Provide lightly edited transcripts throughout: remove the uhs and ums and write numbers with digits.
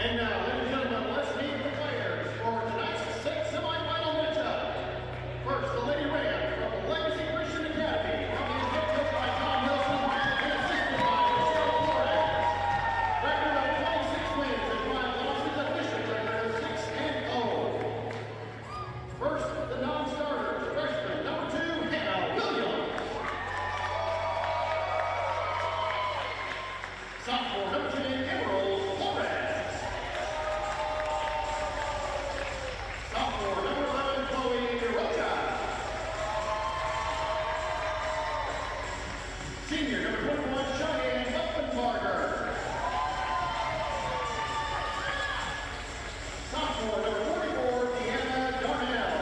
And now, ladies and gentlemen, let's meet the players for tonight's state semifinal matchup. First, the Lady Rams from Legacy Christian Academy, coming in head coached by Tom Wilson and assisted by Michelle Flores. Record of 26 wins and 5 losses, a district record of 6-0. First, the non-starters, freshman number 2, Hannah Williams. Sophomore number 10, Emerald Flores. Sophomore number 11, Chloe Rocha. Senior number 21, Cheyenne Buffenbarger. Sophomore number 44, Deanna Darnell.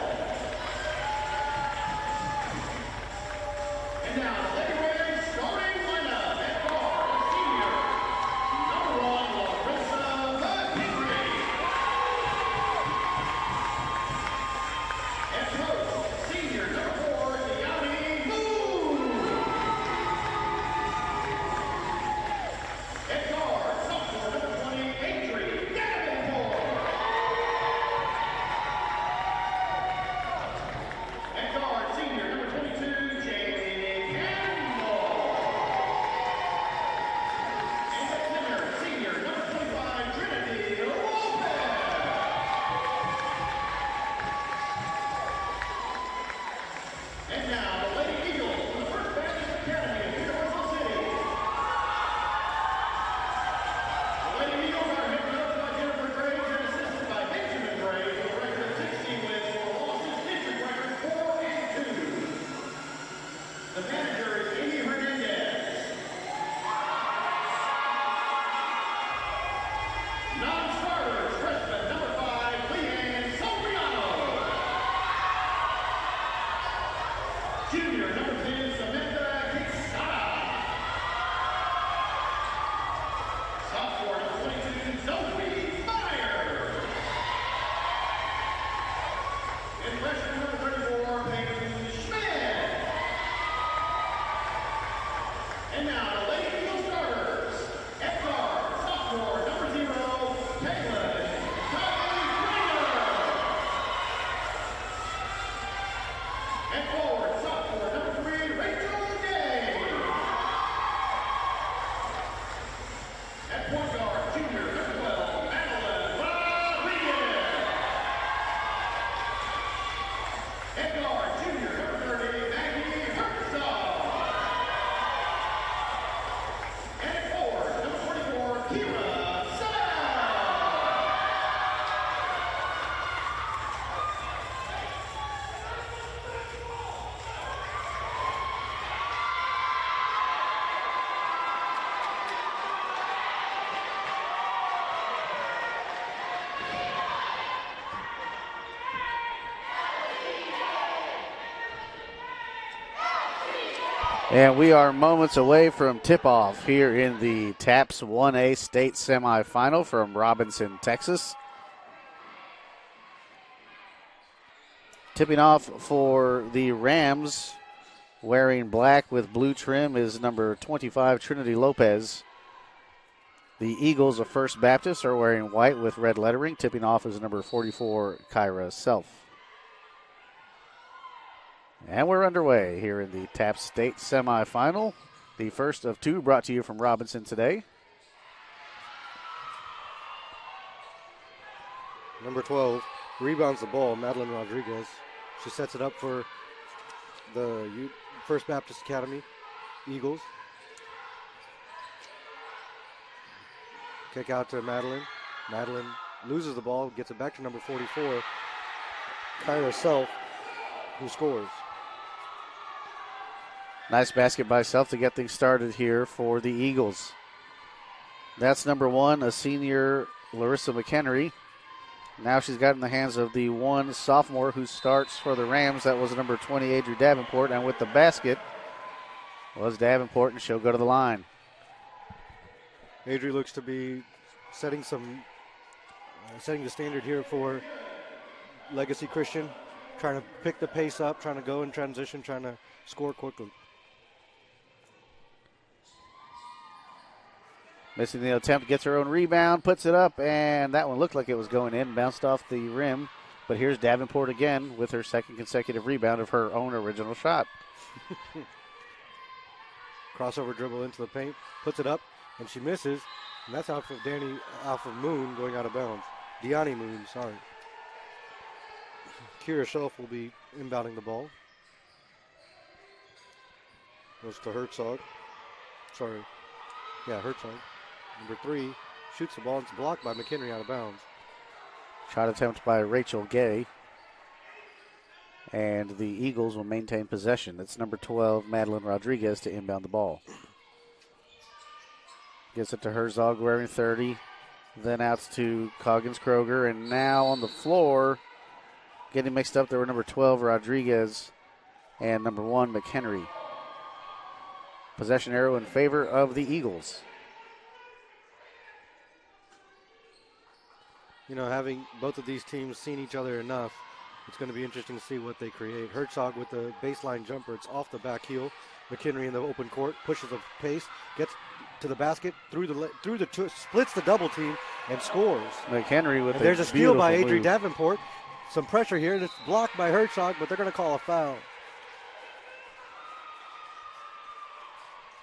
And now, the Lady Rams starting lineup at guard, the senior number 1, Larissa McHenry. At coach, senior number 4, Deani Moon. At guard, sophomore number 20, Adri Davenport. At guard, senior number 22, Jamie Campbell. And at center, senior number 25, Trinity Lopez. And now, the Lady Eagles from the First Baptist Academy of Universal City. The Lady Eagles are head coached by Jennifer Graves and assisted by Benjamin Graves with a record of 16 wins, 4 losses, district record 4-2. The manager is Amy Hernandez. Non-starters, freshman number 5, Leanne Soriano. Junior number 10, Samantha Quixada. Sophomore number 22, Zoe Myers. And freshman number 34, Peyton Schmidt. And now, the Lady Eagle starters. At guard, sophomore number 0, Caitlin Kylie. At forward, sophomore number 3, Rachel Day. At point guard, junior number 12, Madeline Rodriguez. At guard, junior number 30, Maggie Herzog. And at forward, number 44, Kyra Self. And we are moments away from tip-off here in the TAPS 1A state semifinal from Robinson, Texas. Tipping off for the Rams, wearing black with blue trim, is number 25, Trinity Lopez. The Eagles of First Baptist are wearing white with red lettering. Tipping off is number 44, Kyra Self. And we're underway here in the TAPS State semifinal. The first of 2 brought to you from Robinson today. Number 12 rebounds the ball, Madeline Rodriguez. She sets it up for the First Baptist Academy Eagles. Kick out to Madeline. Madeline loses the ball, gets it back to number 44, Kyra Self, who scores. Nice basket by Self to get things started here for the Eagles. That's number 1, a senior, Larissa McHenry. Now she's got in the hands of the 1 sophomore who starts for the Rams. That was number 20, Adri Davenport. And with the basket was Davenport, and she'll go to the line. Adri looks to be setting the standard here for Legacy Christian. Trying to pick the pace up, trying to go in transition, trying to score quickly. Missing the attempt, gets her own rebound, puts it up, and that one looked like it was going in, bounced off the rim. But here's Davenport again with her second consecutive rebound of her own original shot. Crossover dribble into the paint, puts it up, and she misses. And that's off of Moon going out of bounds. Deani Moon, sorry. Kyra Self will be inbounding the ball. Goes to Herzog. Sorry. Yeah, Herzog. Number 3 shoots the ball and it's blocked by McHenry out of bounds. Shot attempt by Rachel Gay. And the Eagles will maintain possession. That's number 12, Madeline Rodriguez, to inbound the ball. Gets it to Herzog wearing 30. Then out to Coggins Kroger. And now on the floor, getting mixed up, there were number 12, Rodriguez, and number 1, McHenry. Possession arrow in favor of the Eagles. You know, having both of these teams seen each other enough, it's going to be interesting to see what they create. Herzog with the baseline jumper. It's off the back heel. McHenry in the open court, pushes the pace, gets to the basket, splits the double team, and scores. McHenry with there's a steal by Adri move. Davenport. Some pressure here. It's blocked by Herzog, but they're going to call a foul.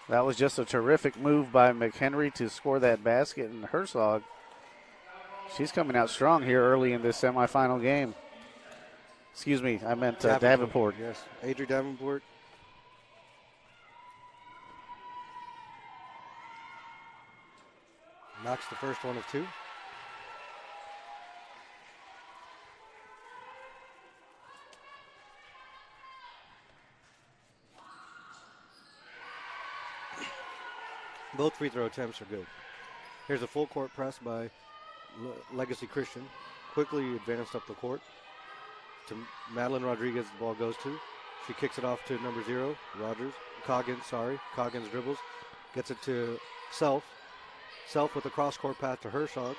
That was just a terrific move by McHenry to score that basket, and Herzog, she's coming out strong here early in this semifinal game. Excuse me, I meant Davenport. Yes, Adri Davenport. Knocks the first one of 2. Both free throw attempts are good. Here's a full court press by Legacy Christian. Quickly advanced up the court to Madeline Rodriguez. The ball goes to. She kicks it off to number 0, Coggins dribbles. Gets it to Self. Self with a cross-court pass to Herzog.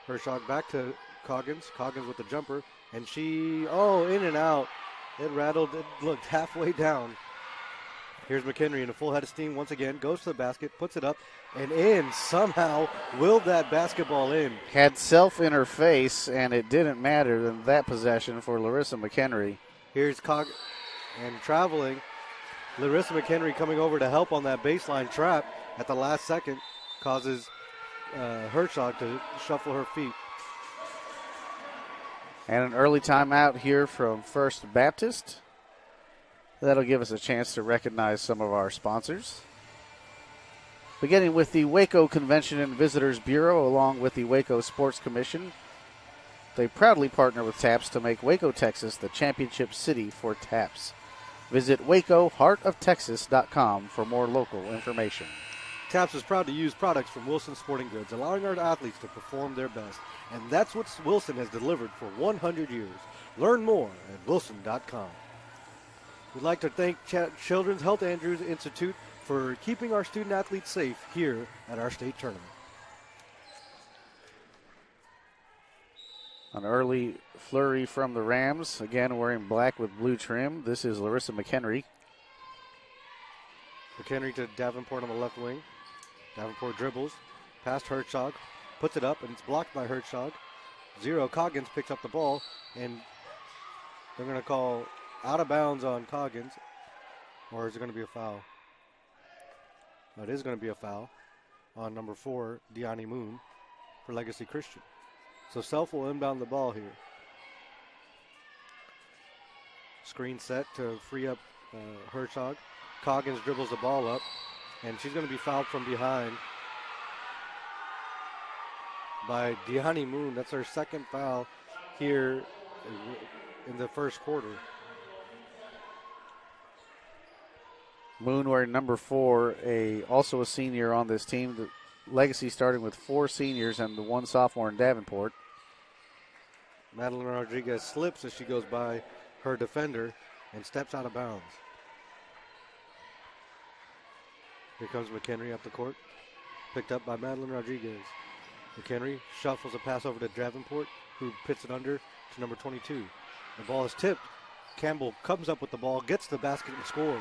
Herzog back to Coggins. Coggins with the jumper. And she, in and out. It rattled. It looked halfway down. Here's McHenry in a full head of steam once again. Goes to the basket, puts it up, and in. Somehow willed that basketball in. Had Self in her face, and it didn't matter in that possession for Larissa McHenry. Here's and traveling. Larissa McHenry coming over to help on that baseline trap at the last second. Causes Herzog to shuffle her feet. And an early timeout here from First Baptist. That'll give us a chance to recognize some of our sponsors. Beginning with the Waco Convention and Visitors Bureau, along with the Waco Sports Commission. They proudly partner with TAPS to make Waco, Texas, the championship city for TAPS. Visit WacoHeartOfTexas.com for more local information. TAPS is proud to use products from Wilson Sporting Goods, allowing our athletes to perform their best. And that's what Wilson has delivered for 100 years. Learn more at Wilson.com. We'd like to thank Children's Health Andrews Institute for keeping our student athletes safe here at our state tournament. An early flurry from the Rams, again wearing black with blue trim. This is Larissa McHenry. McHenry to Davenport on the left wing. Davenport dribbles, past Herzog, puts it up, and it's blocked by Herzog. 0, Coggins picks up the ball, and they're going to call out of bounds on Coggins. Or is it going to be a foul? No, it is going to be a foul on number 4, Deani Moon, for Legacy Christian. So Self will inbound the ball here. Screen set to free up Herzog. Coggins dribbles the ball up, and she's going to be fouled from behind by Deani Moon. That's her second foul here in the first quarter. Moon wearing number 4, also a senior on this team. The Legacy starting with 4 seniors and the 1 sophomore in Davenport. Madeline Rodriguez slips as she goes by her defender and steps out of bounds. Here comes McHenry up the court. Picked up by Madeline Rodriguez. McHenry shuffles a pass over to Davenport, who pits it under to number 22. The ball is tipped. Campbell comes up with the ball, gets the basket, and scores.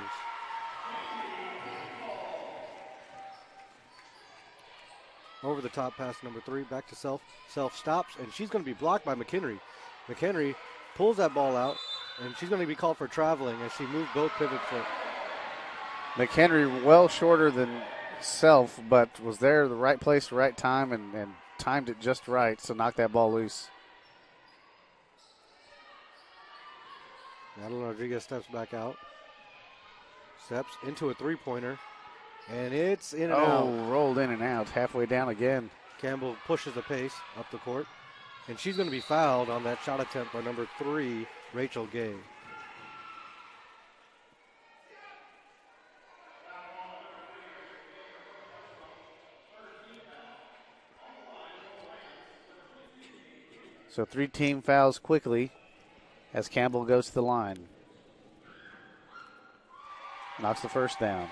Over the top pass number 3, back to Self. Self stops, and she's going to be blocked by McHenry. McHenry pulls that ball out, and she's going to be called for traveling as she moved both pivot foot. McHenry well shorter than Self, but was there the right place, the right time, and timed it just right to knock that ball loose. Madeline Rodriguez steps back out. Steps into a three-pointer. And it's in and out. Oh, rolled in and out. Halfway down again. Campbell pushes the pace up the court. And she's going to be fouled on that shot attempt by number 3, Rachel Gay. So 3 team fouls quickly as Campbell goes to the line. Knocks the first down.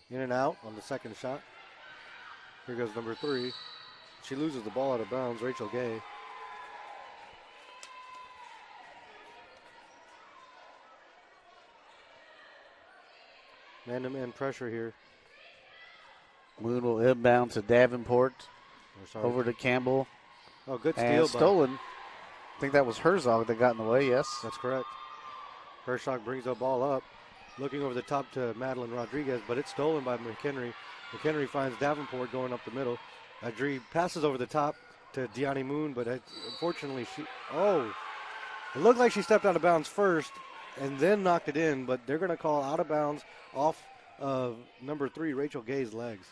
In and out on the second shot. Here goes number 3. She loses the ball out of bounds, Rachel Gay. Man-to-man pressure here. Moon will inbound to Davenport. Over to Campbell. Oh, good steal. And stolen. I think that was Herzog that got in the way, yes. That's correct. Herzog brings the ball up. Looking over the top to Madeline Rodriguez, but it's stolen by McHenry. McHenry finds Davenport going up the middle. Adri passes over the top to Deani Moon, but unfortunately it looked like she stepped out of bounds first and then knocked it in, but they're going to call out of bounds off of number 3, Rachel Gay's legs.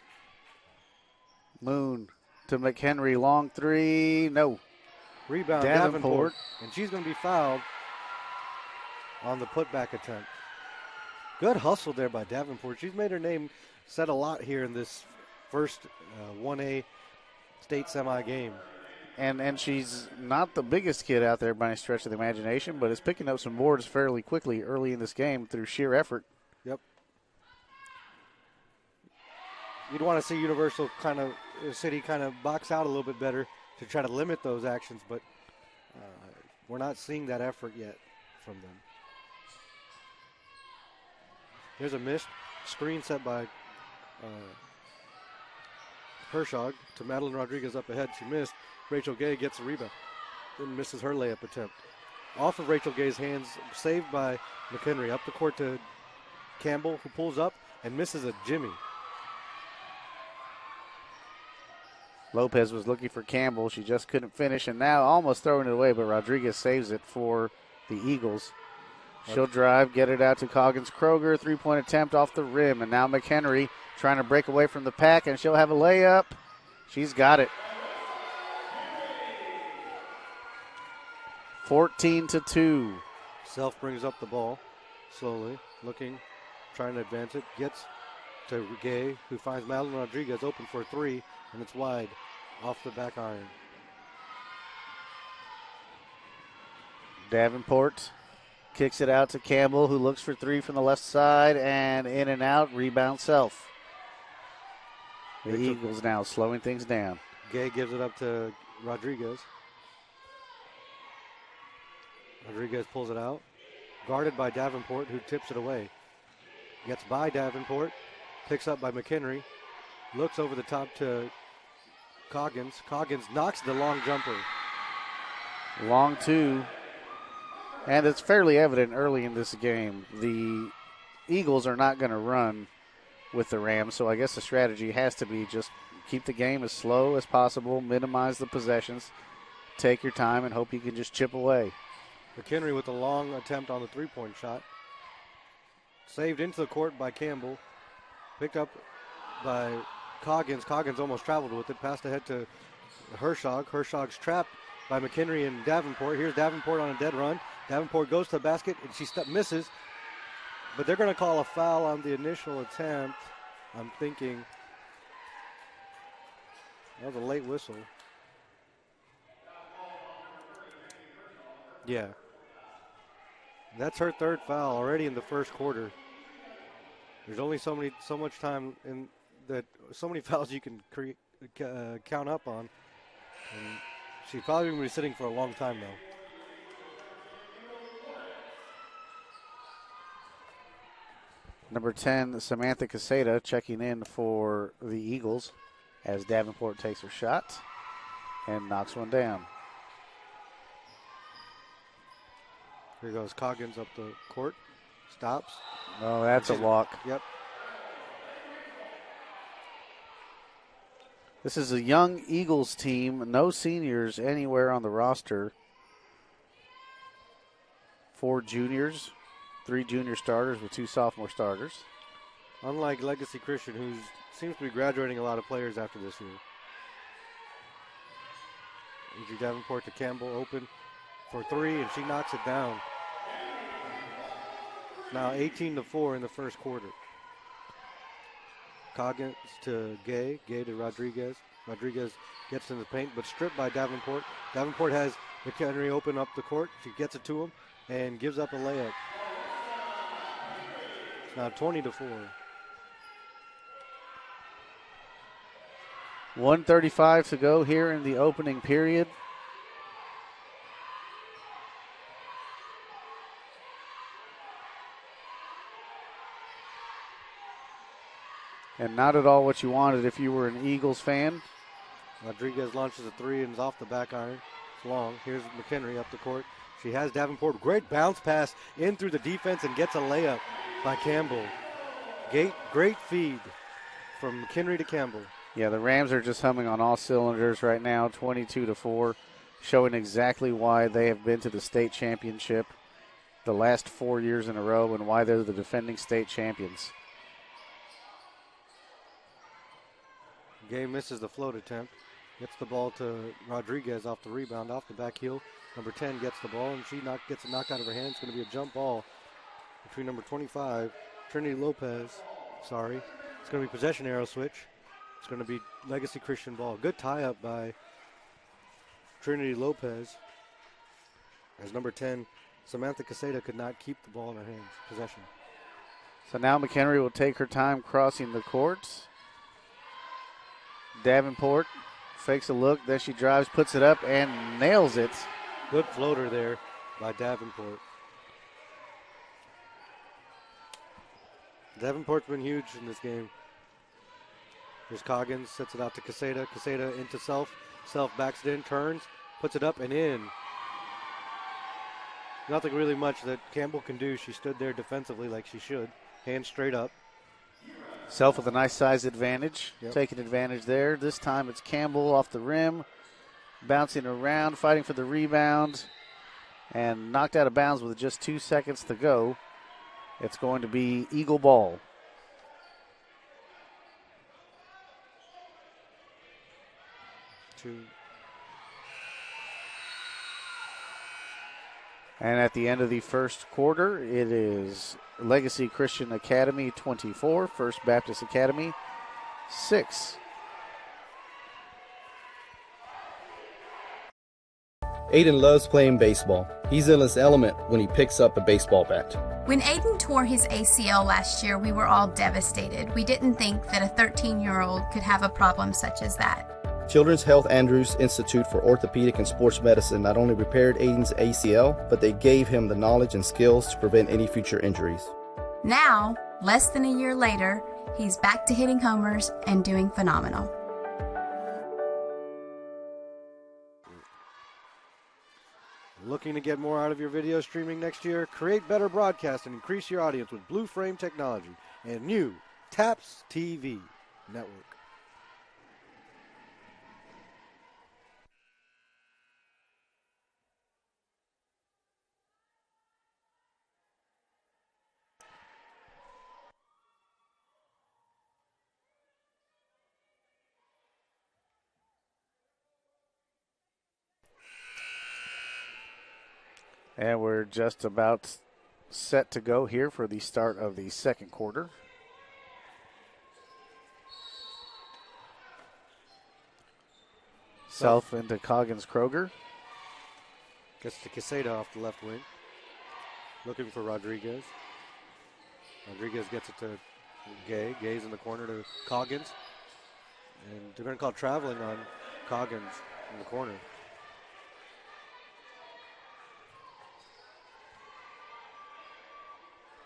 Moon to McHenry, long 3, no. Rebound Davenport, and she's going to be fouled on the putback attempt. Good hustle there by Davenport. She's made her name said a lot here in this first 1A state semi game. And she's not the biggest kid out there by any stretch of the imagination, but is picking up some boards fairly quickly early in this game through sheer effort. Yep. You'd want to see Universal City box out a little bit better to try to limit those actions, but we're not seeing that effort yet from them. There's a missed screen set by Herzog to Madeline Rodriguez up ahead. She missed. Rachel Gay gets the rebound and misses her layup attempt. Off of Rachel Gay's hands, saved by McHenry. Up the court to Campbell, who pulls up and misses a jimmy. Lopez was looking for Campbell. She just couldn't finish, and now almost throwing it away, but Rodriguez saves it for the Eagles. She'll drive, get it out to Coggins-Kroger. 3-point attempt off the rim. And now McHenry trying to break away from the pack, and she'll have a layup. She's got it. 14-2. Self brings up the ball slowly, looking, trying to advance it. Gets to Gay, who finds Madeline Rodriguez open for a 3, and it's wide off the back iron. Davenport kicks it out to Campbell, who looks for 3 from the left side, and in and out, rebound Self. The Eagles now slowing things down. Gay gives it up to Rodriguez. Rodriguez pulls it out. Guarded by Davenport, who tips it away. Gets by Davenport. Picks up by McHenry. Looks over the top to Coggins. Coggins knocks the long jumper. Long 2. And it's fairly evident early in this game, the Eagles are not going to run with the Rams, so I guess the strategy has to be just keep the game as slow as possible, minimize the possessions, take your time, and hope you can just chip away. McHenry with a long attempt on the 3-point shot. Saved into the court by Campbell. Picked up by Coggins. Coggins almost traveled with it, passed ahead to Herzog. Herzog's trapped by McHenry and Davenport. Here's Davenport on a dead run. Davenport goes to the basket, and she misses. But they're going to call a foul on the initial attempt. I'm thinking that was a late whistle. Yeah. That's her 3rd foul already in the first quarter. There's only so much time in that, so many fouls you can count up on. And She's probably going to be sitting for a long time, though. Number 10, Samantha Caseta checking in for the Eagles as Davenport takes her shot and knocks one down. Here goes Coggins up the court. Stops. Oh, that's a walk. Yep. This is a young Eagles team. No seniors anywhere on the roster. 4 juniors, 3 junior starters with 2 sophomore starters. Unlike Legacy Christian, who seems to be graduating a lot of players after this year. Adri Davenport to Campbell, open for 3, and she knocks it down. Now 18-4 in the first quarter. Coggins to Gay, Gay to Rodriguez. Rodriguez gets in the paint, but stripped by Davenport. Davenport has McHenry open up the court. She gets it to him and gives up a layup. It's now 20-4. 1:35 to go here in the opening period. And not at all what you wanted if you were an Eagles fan. Rodriguez launches a 3 and is off the back iron. It's long. Here's McHenry up the court. She has Davenport. Great bounce pass in through the defense and gets a layup by Campbell. Great feed from McHenry to Campbell. Yeah, the Rams are just humming on all cylinders right now, 22-4, showing exactly why they have been to the state championship the last 4 years in a row and why they're the defending state champions. Gay misses the float attempt. Gets the ball to Rodriguez off the rebound, off the back heel. Number 10 gets the ball, and she gets it knocked out of her hand. It's going to be a jump ball between number 25, Trinity Lopez. It's going to be possession arrow switch. It's going to be Legacy Christian ball. Good tie-up by Trinity Lopez. As number 10, Samantha Caseta could not keep the ball in her hands. Possession. So now McHenry will take her time crossing the court. Davenport fakes a look, then she drives, puts it up, and nails it. Good floater there by Davenport. Davenport's been huge in this game. Here's Coggins, sets it out to Caseta. Caseta into Self. Self backs it in, turns, puts it up and in. Nothing really much that Campbell can do. She stood there defensively like she should. Hands straight up. Self with a nice size advantage, Yep. Taking advantage there. This time it's Campbell off the rim, bouncing around, fighting for the rebound, and knocked out of bounds with just 2 seconds to go. It's going to be Eagle ball. And at the end of the first quarter, it is Legacy Christian Academy 24, First Baptist Academy 6. Aiden loves playing baseball. He's in his element when he picks up a baseball bat. When Aiden tore his ACL last year, we were all devastated. We didn't think that a 13-year-old could have a problem such as that. Children's Health Andrews Institute for Orthopedic and Sports Medicine not only repaired Aiden's ACL, but they gave him the knowledge and skills to prevent any future injuries. Now, less than a year later, he's back to hitting homers and doing phenomenal. Looking to get more out of your video streaming next year? Create better broadcasts and increase your audience with Blue Frame technology and new TAPS TV network. And we're just about set to go here for the start of the second quarter. Self into Coggins-Kroger. Gets to Caseta off the left wing. Looking for Rodriguez. Rodriguez gets it to Gay. Gay's in the corner to Coggins. And they're going to call traveling on Coggins in the corner.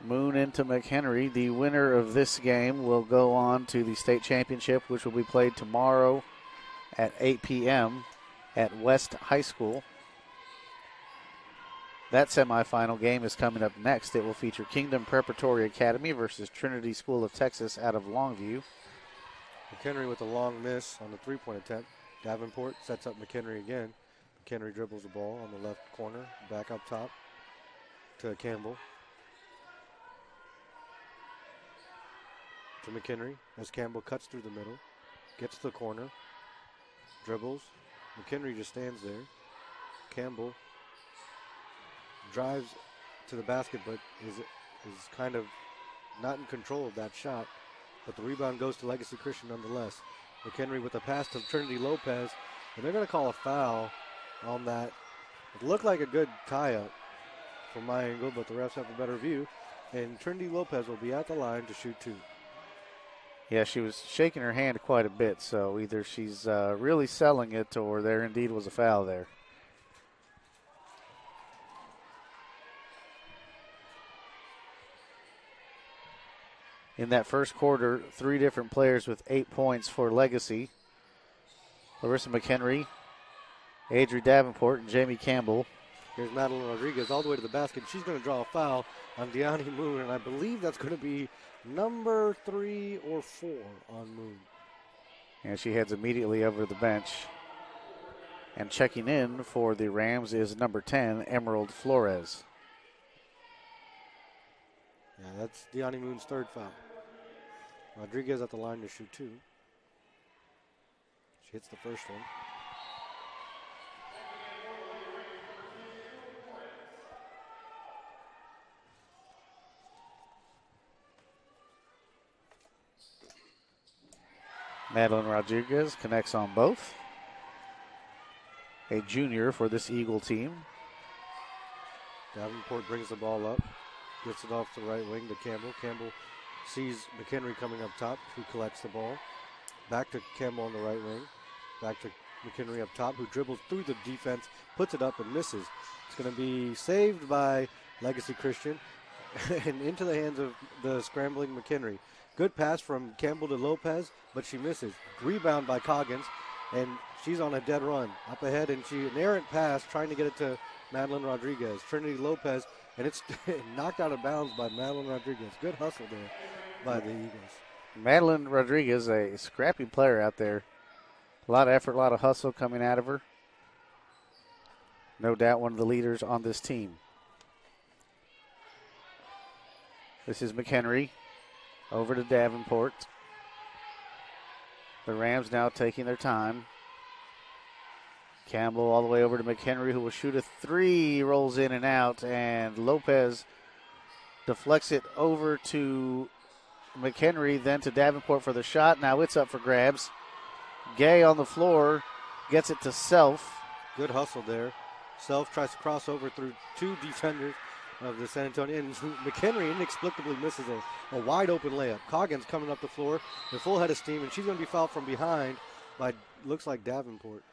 Moon into McHenry. The winner of this game will go on to the state championship, which will be played tomorrow at 8 p.m. at West High School. That semifinal game is coming up next. It will feature Kingdom Preparatory Academy versus Trinity School of Texas out of Longview. McHenry with a long miss on the three-point attempt. Davenport sets up McHenry again. McHenry dribbles the ball on the left corner, back up top to Campbell. To McHenry as Campbell cuts through the middle, gets to the corner, dribbles. McHenry just stands there. Campbell drives to the basket, but is kind of not in control of that shot. But the rebound goes to Legacy Christian nonetheless. McHenry with a pass to Trinity Lopez, and they're going to call a foul on that. It looked like a good tie-up from my angle, but the refs have a better view. And Trinity Lopez will be at the line to shoot two. Yeah, she was shaking her hand quite a bit, so either she's really selling it or there indeed was a foul there. In that first quarter, 3 different players with 8 points for Legacy. Larissa McHenry, Adri Davenport, and Jamie Campbell. Here's Madeline Rodriguez all the way to the basket. She's going to draw a foul on Deani Moon, and I believe that's going to be number 3 or 4 on Moon. And she heads immediately over to the bench. And checking in for the Rams is number 10, Emerald Flores. Yeah, that's Deani Moon's third foul. Rodriguez at the line to shoot two. She hits the first one. Madeline Rodriguez connects on both. A junior for this Eagle team. Davenport brings the ball up. Gets it off to the right wing to Campbell. Campbell sees McHenry coming up top, who collects the ball. Back to Campbell on the right wing. Back to McHenry up top, who dribbles through the defense, puts it up and misses. It's going to be saved by Legacy Christian and into the hands of the scrambling McHenry. Good pass from Campbell to Lopez, but she misses. Rebound by Coggins, and she's on a dead run. Up ahead, and an errant pass trying to get it to Madeline Rodriguez. Trinity Lopez, and it's knocked out of bounds by Madeline Rodriguez. Good hustle there by the Eagles. Madeline Rodriguez, a scrappy player out there. A lot of effort, a lot of hustle coming out of her. No doubt one of the leaders on this team. This is McHenry over to Davenport. The Rams now taking their time. Campbell all the way over to McHenry, who will shoot a three, rolls in and out, and Lopez deflects it over to McHenry, then to Davenport for the shot. Now it's up for grabs. Gay on the floor, gets it to Self. Good hustle there. Self tries to cross over through two defenders of the San Antonio, and McHenry inexplicably misses a wide open layup. Coggins coming up the floor with full head of steam, and she's going to be fouled from behind by, looks like, Davenport.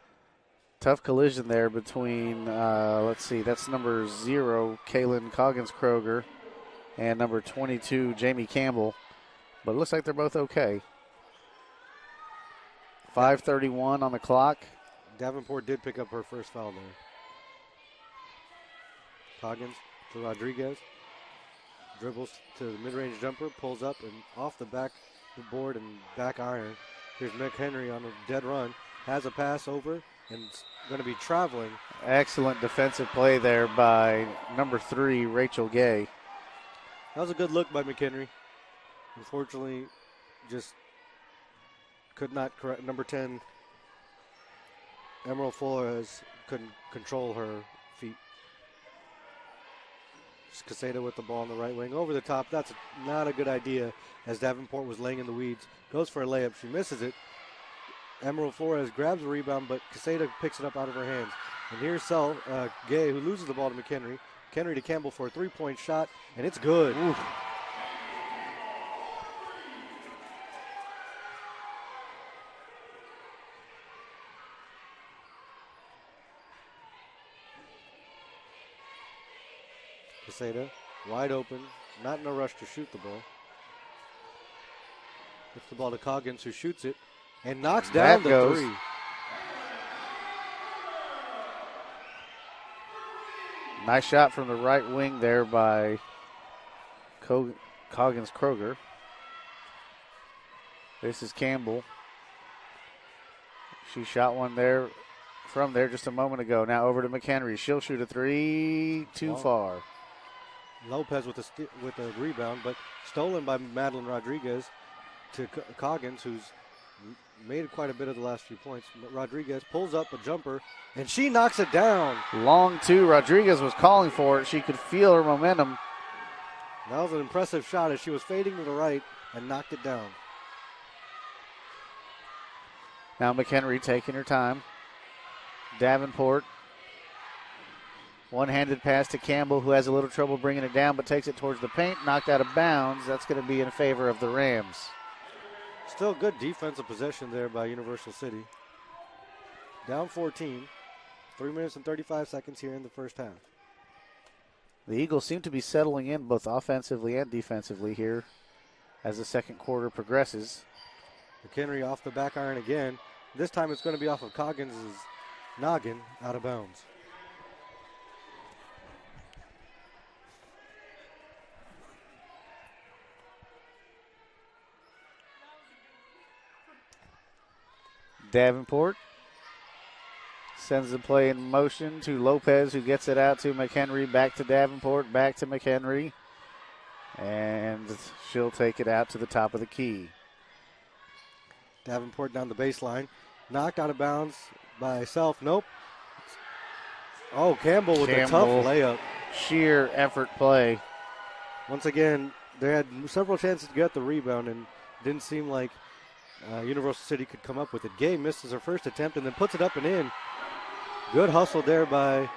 Tough collision there between, let's see, that's number 0, Kaylin Coggins-Kroger, and number 22, Jamie Campbell. But it looks like they're both okay. 5:31 on the clock. Davenport did pick up her first foul there. Coggins to Rodriguez. Dribbles to the mid-range jumper, pulls up and off the back the board and back iron. Here's McHenry on a dead run. Has a pass over and going to be traveling. Excellent defensive play there by number 3, Rachel Gay. That was a good look by McHenry. Unfortunately, just could not correct. Number 10, Emerald Flores, couldn't control her feet. Caseta with the ball on the right wing. Over the top. That's not a good idea as Davenport was laying in the weeds. Goes for a layup. She misses it. Emerald Flores grabs the rebound, but Caseta picks it up out of her hands. And here's Gay, who loses the ball to McHenry. McHenry to Campbell for a three-point shot, and it's good. Ooh. Caseta, wide open, not in a rush to shoot the ball. Gets the ball to Coggins, who shoots it and knocks down the goes. three. Nice shot from the right wing there by Coggins Kroger. This is Campbell. She shot one there from there just a moment ago. Now over to McHenry. She'll shoot a three. Too far. Lopez with a rebound, but stolen by Madeline Rodriguez to Coggins, who's made quite a bit of the last few points. Rodriguez pulls up a jumper, and she knocks it down. Long two. Rodriguez was calling for it. She could feel her momentum. That was an impressive shot as she was fading to the right and knocked it down. Now McHenry taking her time. Davenport. One-handed pass to Campbell, who has a little trouble bringing it down, but takes it towards the paint. Knocked out of bounds. That's going to be in favor of the Rams. Still good defensive possession there by Universal City. Down 14. 3 minutes and 35 seconds here in the first half. The Eagles seem to be settling in both offensively and defensively here as the second quarter progresses. McHenry off the back iron again. This time it's going to be off of Coggins' noggin, out of bounds. Davenport sends the play in motion to Lopez, who gets it out to McHenry, back to Davenport, back to McHenry, and she'll take it out to the top of the key. Davenport down the baseline, knocked out of bounds by Self. Nope. Oh, Campbell with a tough layup. Sheer effort play. Once again, they had several chances to get the rebound and didn't seem like Universal City could come up with it. Gay misses her first attempt and then puts it up and in. Good hustle there by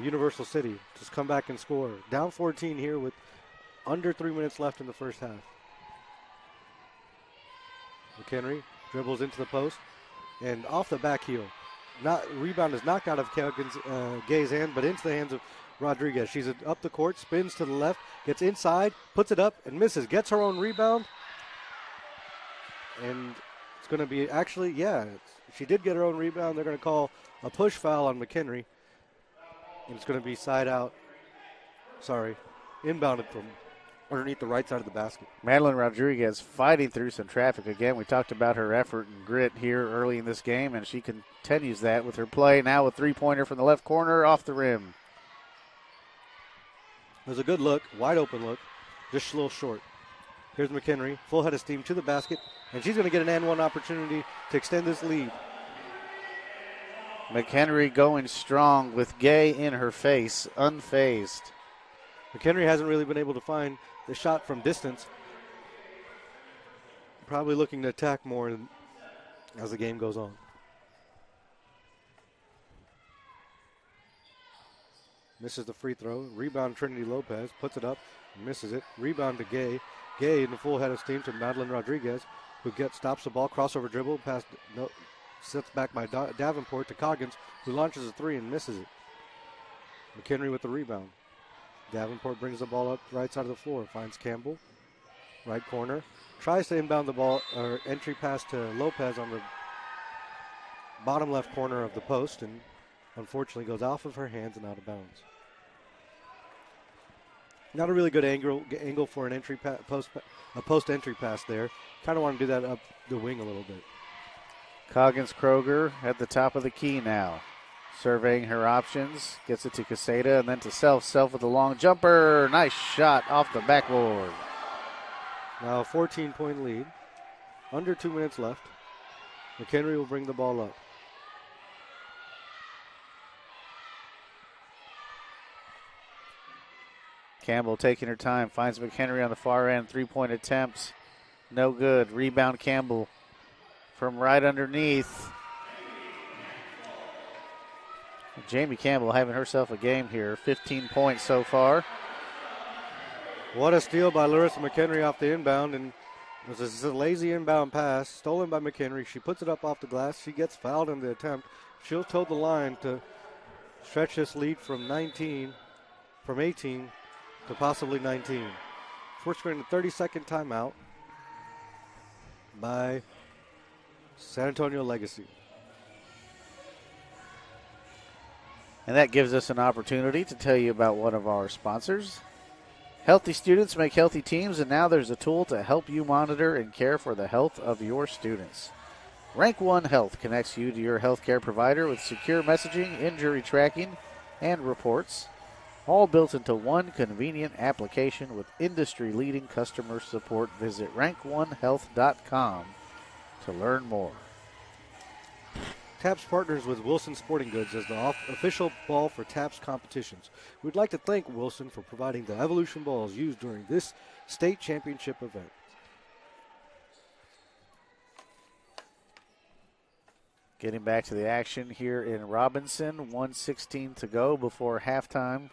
Universal City. Just come back and score. Down 14 here with under 3 minutes left in the first half. McHenry dribbles into the post and off the back heel. Rebound is knocked out of Gay's hand, but into the hands of Rodriguez. She's up the court, spins to the left, gets inside, puts it up and misses. Gets her own rebound. And it's going to be she did get her own rebound. They're going to call a push foul on McHenry. And it's going to be inbounded from underneath the right side of the basket. Madeline Rodriguez fighting through some traffic again. We talked about her effort and grit here early in this game, and she continues that with her play. Now a three-pointer from the left corner off the rim. It was a good look, wide open look, just a little short. Here's McHenry, full head of steam to the basket, and she's going to get an and one opportunity to extend this lead. McHenry going strong with Gay in her face, unfazed. McHenry hasn't really been able to find the shot from distance. Probably looking to attack more as the game goes on. Misses the free throw. Rebound Trinity Lopez. Puts it up. Misses it. Rebound to Gay. Gay in the full head of steam to Madeline Rodriguez, who stops the ball. Crossover dribble. Sits back by Davenport to Coggins, who launches a three and misses it. McHenry with the rebound. Davenport brings the ball up right side of the floor. Finds Campbell. Right corner. Tries to inbound the ball, or entry pass to Lopez on the bottom left corner of the post, and unfortunately goes off of her hands and out of bounds. Not a really good angle for an entry post entry pass there. Kind of want to do that up the wing a little bit. Coggins Kroger at the top of the key now. Surveying her options. Gets it to Caseta and then to Self. Self with a long jumper. Nice shot off the backboard. Now a 14-point lead. Under 2 minutes left. McHenry will bring the ball up. Campbell taking her time. Finds McHenry on the far end. Three-point attempts. No good. Rebound Campbell from right underneath. Jamie Campbell having herself a game here. 15 points so far. What a steal by Larissa McHenry off the inbound. And it was a lazy inbound pass stolen by McHenry. She puts it up off the glass. She gets fouled in the attempt. She'll toe the line to stretch this lead from 18 to to possibly 19. Forcing a 30-second timeout by San Antonio Legacy. And that gives us an opportunity to tell you about one of our sponsors. Healthy students make healthy teams, and now there's a tool to help you monitor and care for the health of your students. Rank 1 Health connects you to your healthcare provider with secure messaging, injury tracking, and reports, all built into one convenient application with industry-leading customer support. Visit rank1health.com to learn more. TAPS partners with Wilson Sporting Goods as the official ball for TAPS competitions. We'd like to thank Wilson for providing the Evolution balls used during this state championship event. Getting back to the action here in Robinson, 1:16 to go before halftime.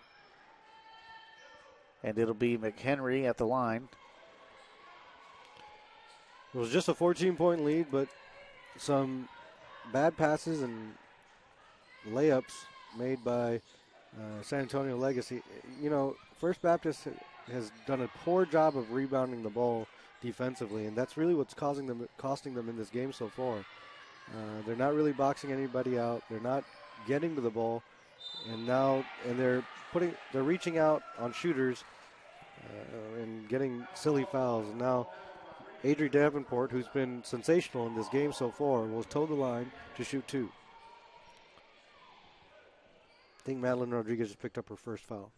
And it'll be McHenry at the line. It was just a 14-point lead, but some bad passes and layups made by San Antonio Legacy. You know, First Baptist has done a poor job of rebounding the ball defensively, and that's really what's costing them in this game so far. They're not really boxing anybody out. They're not getting to the ball, and they're reaching out on shooters and getting silly fouls. And now Adri Davenport, who's been sensational in this game so far, will toe the line to shoot 2. I think Madeline Rodriguez just picked up her first foul.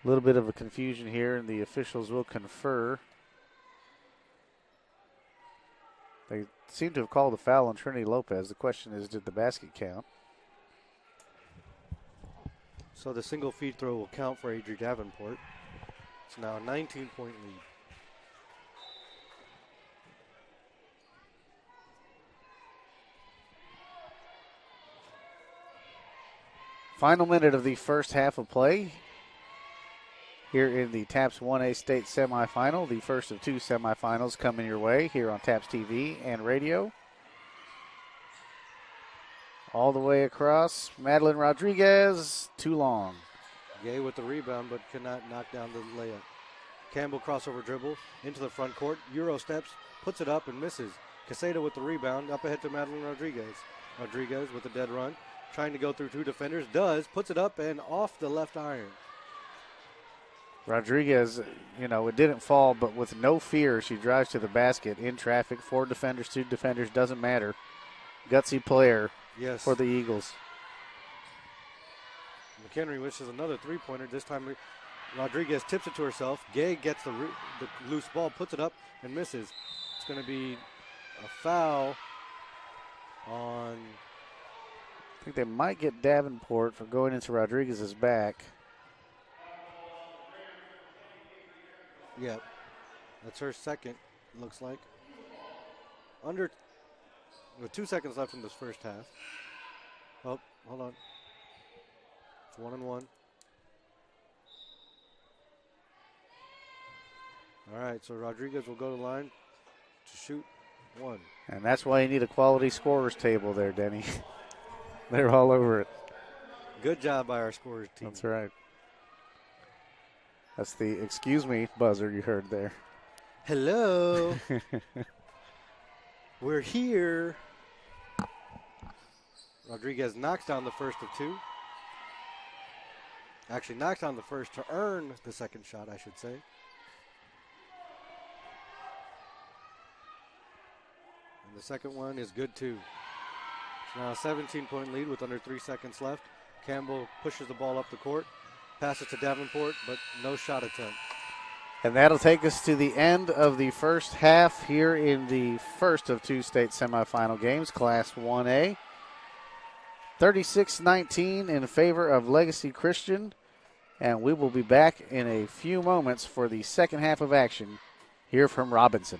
A little bit of a confusion here, and the officials will confer. They seem to have called a foul on Trinity Lopez. The question is, did the basket count? So the single feed throw will count for Adri Davenport. It's now a 19-point lead. Final minute of the first half of play here in the TAPS 1A state semifinal, the first of 2 semifinals coming your way here on TAPS TV and radio. All the way across, Madeline Rodriguez, too long. Gay with the rebound, but cannot knock down the layup. Campbell crossover dribble into the front court. Euro steps, puts it up and misses. Caseta with the rebound, up ahead to Madeline Rodriguez. Rodriguez with a dead run, trying to go through 2 defenders, puts it up and off the left iron. Rodriguez, it didn't fall, but with no fear, she drives to the basket in traffic. 4 defenders, 2 defenders, doesn't matter. Gutsy player for the Eagles. McHenry wishes another 3-pointer. This time Rodriguez tips it to herself. Gay gets the loose ball, puts it up and misses. It's going to be a foul on... I think they might get Davenport for going into Rodriguez's back. Yep. That's her second, looks like. With 2 seconds left in this first half. Oh, hold on. It's 1-1. All right, so Rodriguez will go to the line to shoot 1. And that's why you need a quality scorers table there, Denny. They're all over it. Good job by our scorers team. That's right. That's the excuse me buzzer you heard there. Hello. We're here. Rodriguez knocks down the first of 2. Actually knocks down the first to earn the second shot, I should say. And the second one is good too. It's now a 17-point lead with under 3 seconds left. Campbell pushes the ball up the court. Passes to Davenport, but no shot attempt. And that'll take us to the end of the first half here in the first of two state semifinal games, Class 1A. 36-19 in favor of Legacy Christian. And we will be back in a few moments for the second half of action here from Robinson.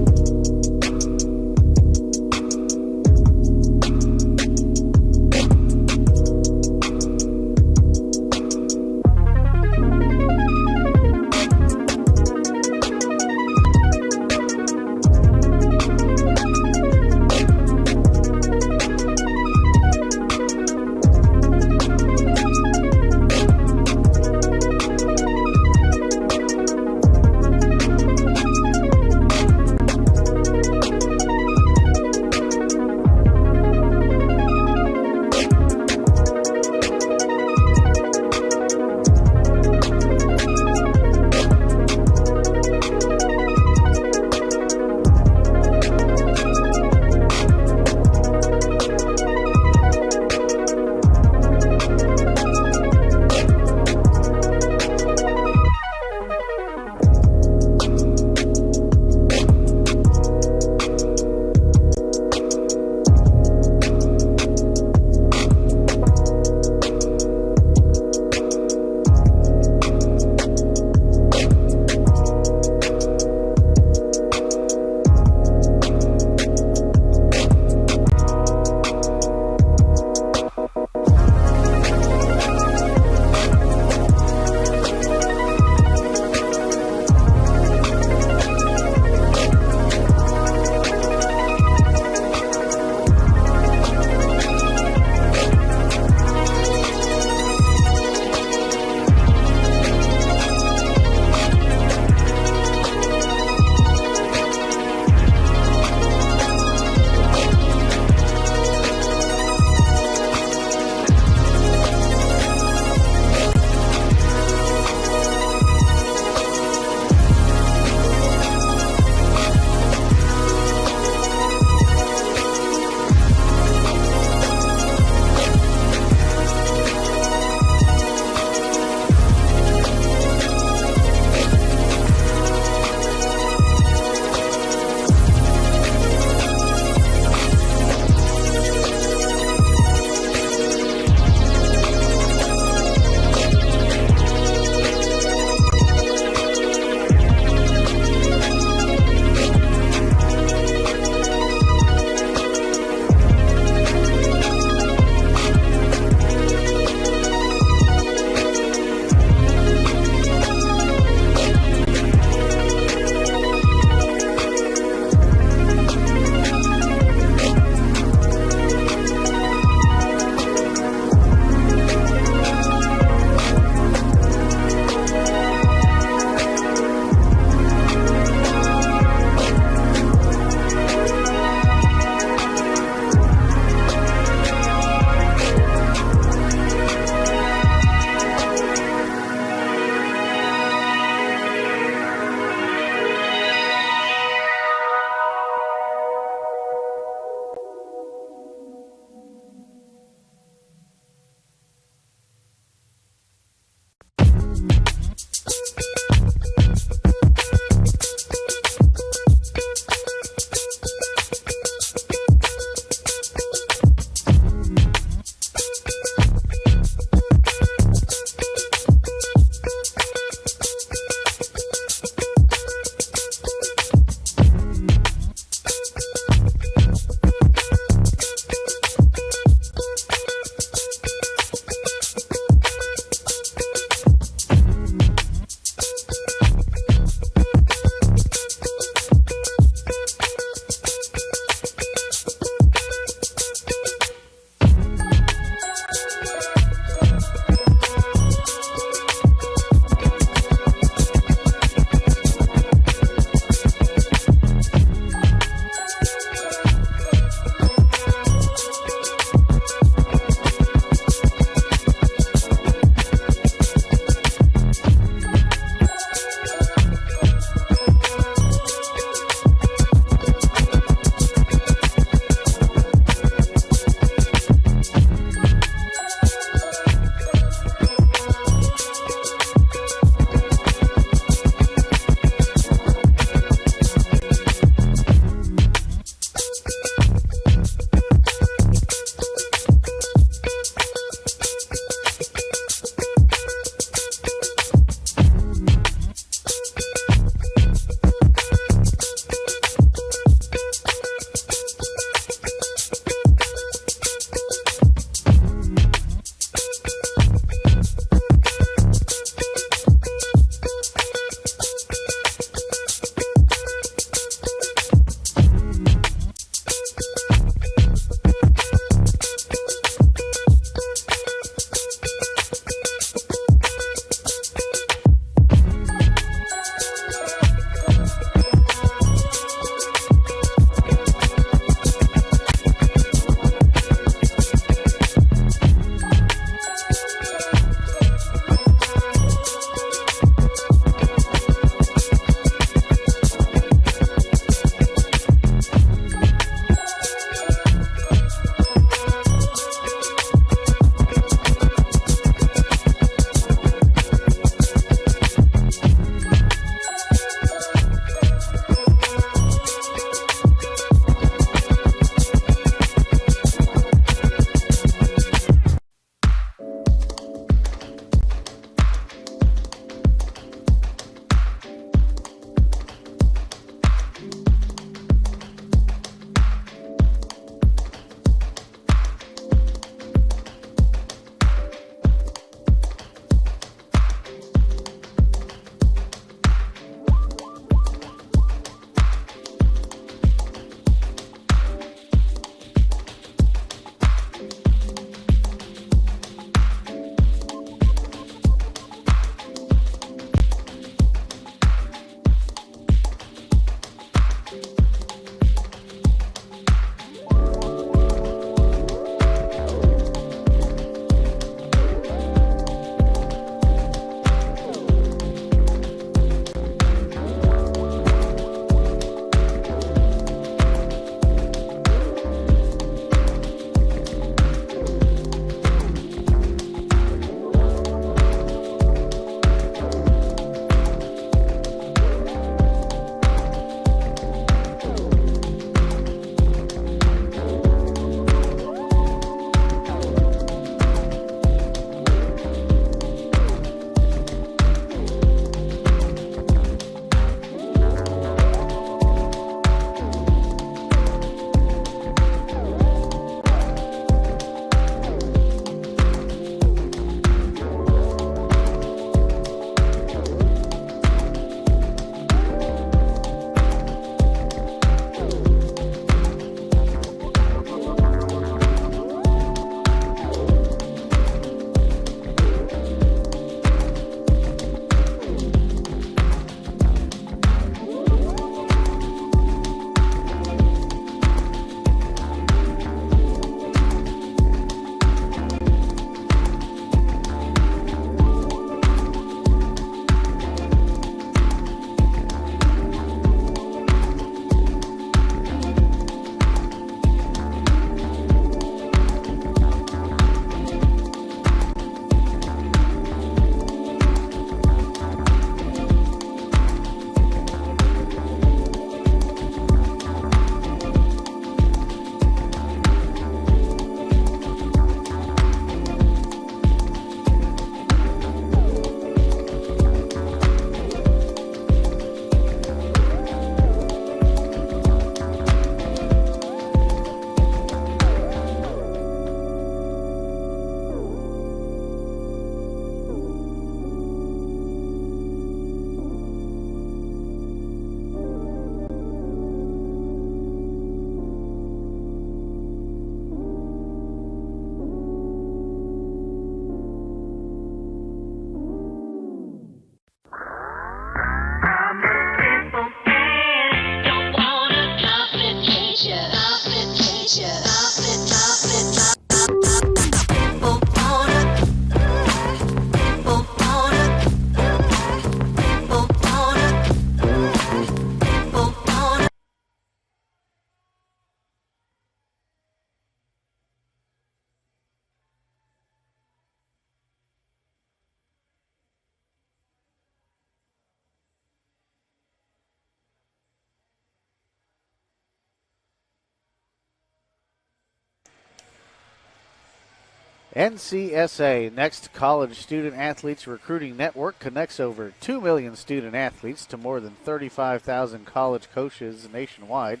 NCSA, Next College Student Athletes Recruiting Network, connects over 2 million student athletes to more than 35,000 college coaches nationwide.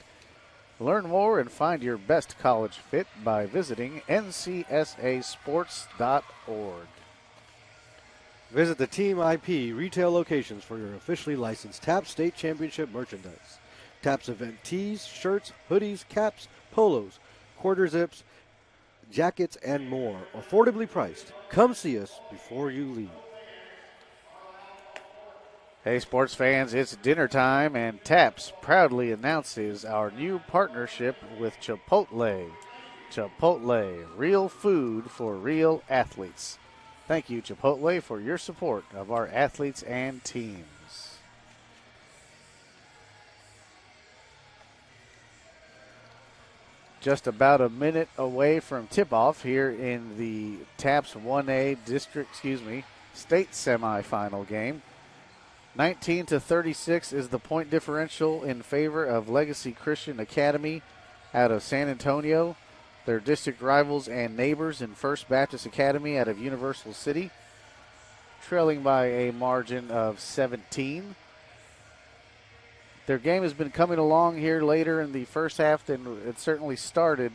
Learn more and find your best college fit by visiting ncsasports.org. Visit the Team IP retail locations for your officially licensed TAPS State Championship merchandise. TAPS event tees, shirts, hoodies, caps, polos, quarter zips, jackets, and more. Affordably priced. Come see us before you leave. Hey, sports fans, it's dinner time, and TAPS proudly announces our new partnership with Chipotle. Chipotle, real food for real athletes. Thank you, Chipotle, for your support of our athletes and teams. Just about a minute away from tip-off here in the TAPS 1A state semifinal game. 19-36 is the point differential in favor of Legacy Christian Academy out of San Antonio. Their district rivals and neighbors in First Baptist Academy out of Universal City, trailing by a margin of 17. Their game has been coming along here later in the first half than it certainly started,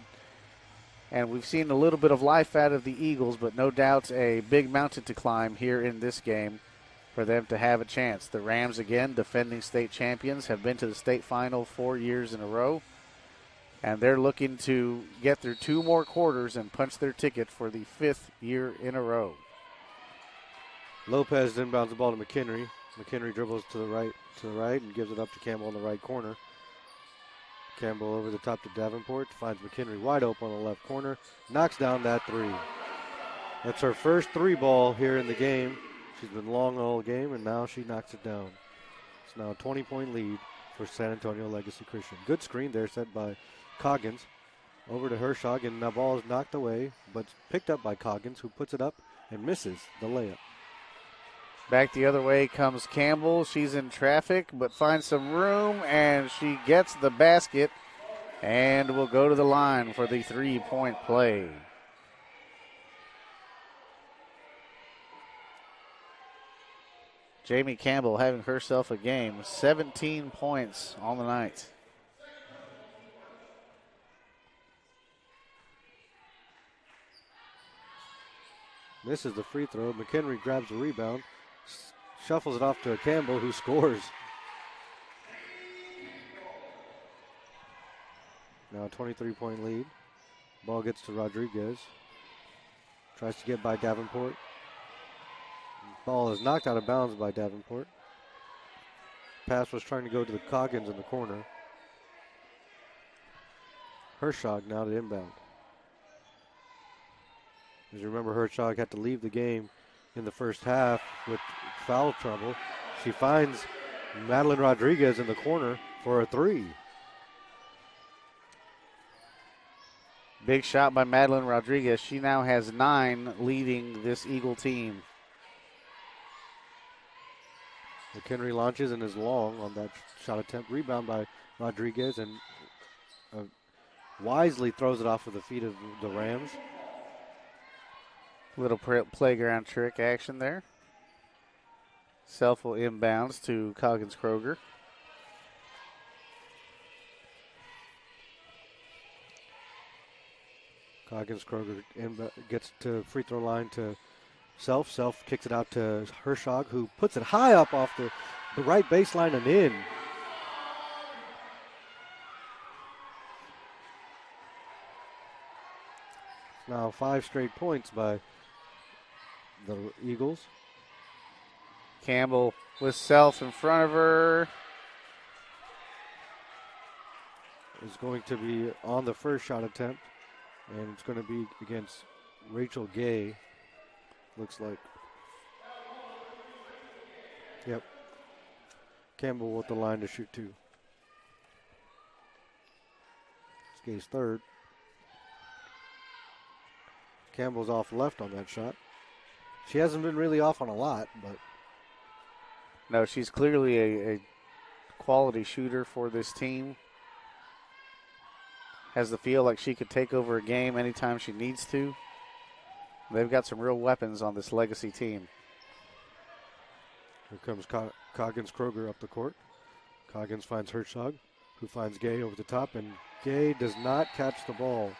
and we've seen a little bit of life out of the Eagles, but no doubt a big mountain to climb here in this game for them to have a chance. The Rams, again, defending state champions, have been to the state final 4 years in a row, and they're looking to get through 2 more quarters and punch their ticket for the 5th year in a row. Lopez inbounds the ball to McHenry. McHenry dribbles to the right and gives it up to Campbell in the right corner. Campbell over the top to Davenport, finds McHenry wide open on the left corner, knocks down that 3. That's her first 3 ball here in the game. She's been long all game, and now she knocks it down. It's now a 20-point lead for San Antonio Legacy Christian. Good screen there set by Coggins. Over to Hershog, and the ball is knocked away, but picked up by Coggins, who puts it up and misses the layup. Back the other way comes Campbell. She's in traffic, but finds some room, and she gets the basket and will go to the line for the 3-point play. Jamie Campbell having herself a game. 17 points on the night. Misses the free throw. McHenry grabs the rebound. Shuffles it off to Campbell, who scores. Now a 23-point lead. Ball gets to Rodriguez. Tries to get by Davenport. Ball is knocked out of bounds by Davenport. Pass was trying to go to the Coggins in the corner. Hershog now to inbound. As you remember, Hershog had to leave the game in the first half with foul trouble. She finds Madeline Rodriguez in the corner for a 3. Big shot by Madeline Rodriguez. She now has 9, leading this Eagle team. McHenry launches and is long on that shot attempt. Rebound by Rodriguez, and wisely throws it off of the feet of the Rams. Little playground trick action there. Self will inbounds to Coggins Kroger. Coggins Kroger gets to free throw line to Self. Self kicks it out to Hershog, who puts it high up off the right baseline and in. Now 5 straight points by the Eagles. Campbell with Self in front of her. Is going to be on the first shot attempt, and it's going to be against Rachel Gay. Looks like. Yep. Campbell with the line to shoot 2. It's Gay's third. Campbell's off left on that shot. She hasn't been really off on a lot, but. No, she's clearly a quality shooter for this team. Has the feel like she could take over a game anytime she needs to. They've got some real weapons on this Legacy team. Here comes Coggins Kroger up the court. Coggins finds Herzog, who finds Gay over the top, and Gay does not catch the ball.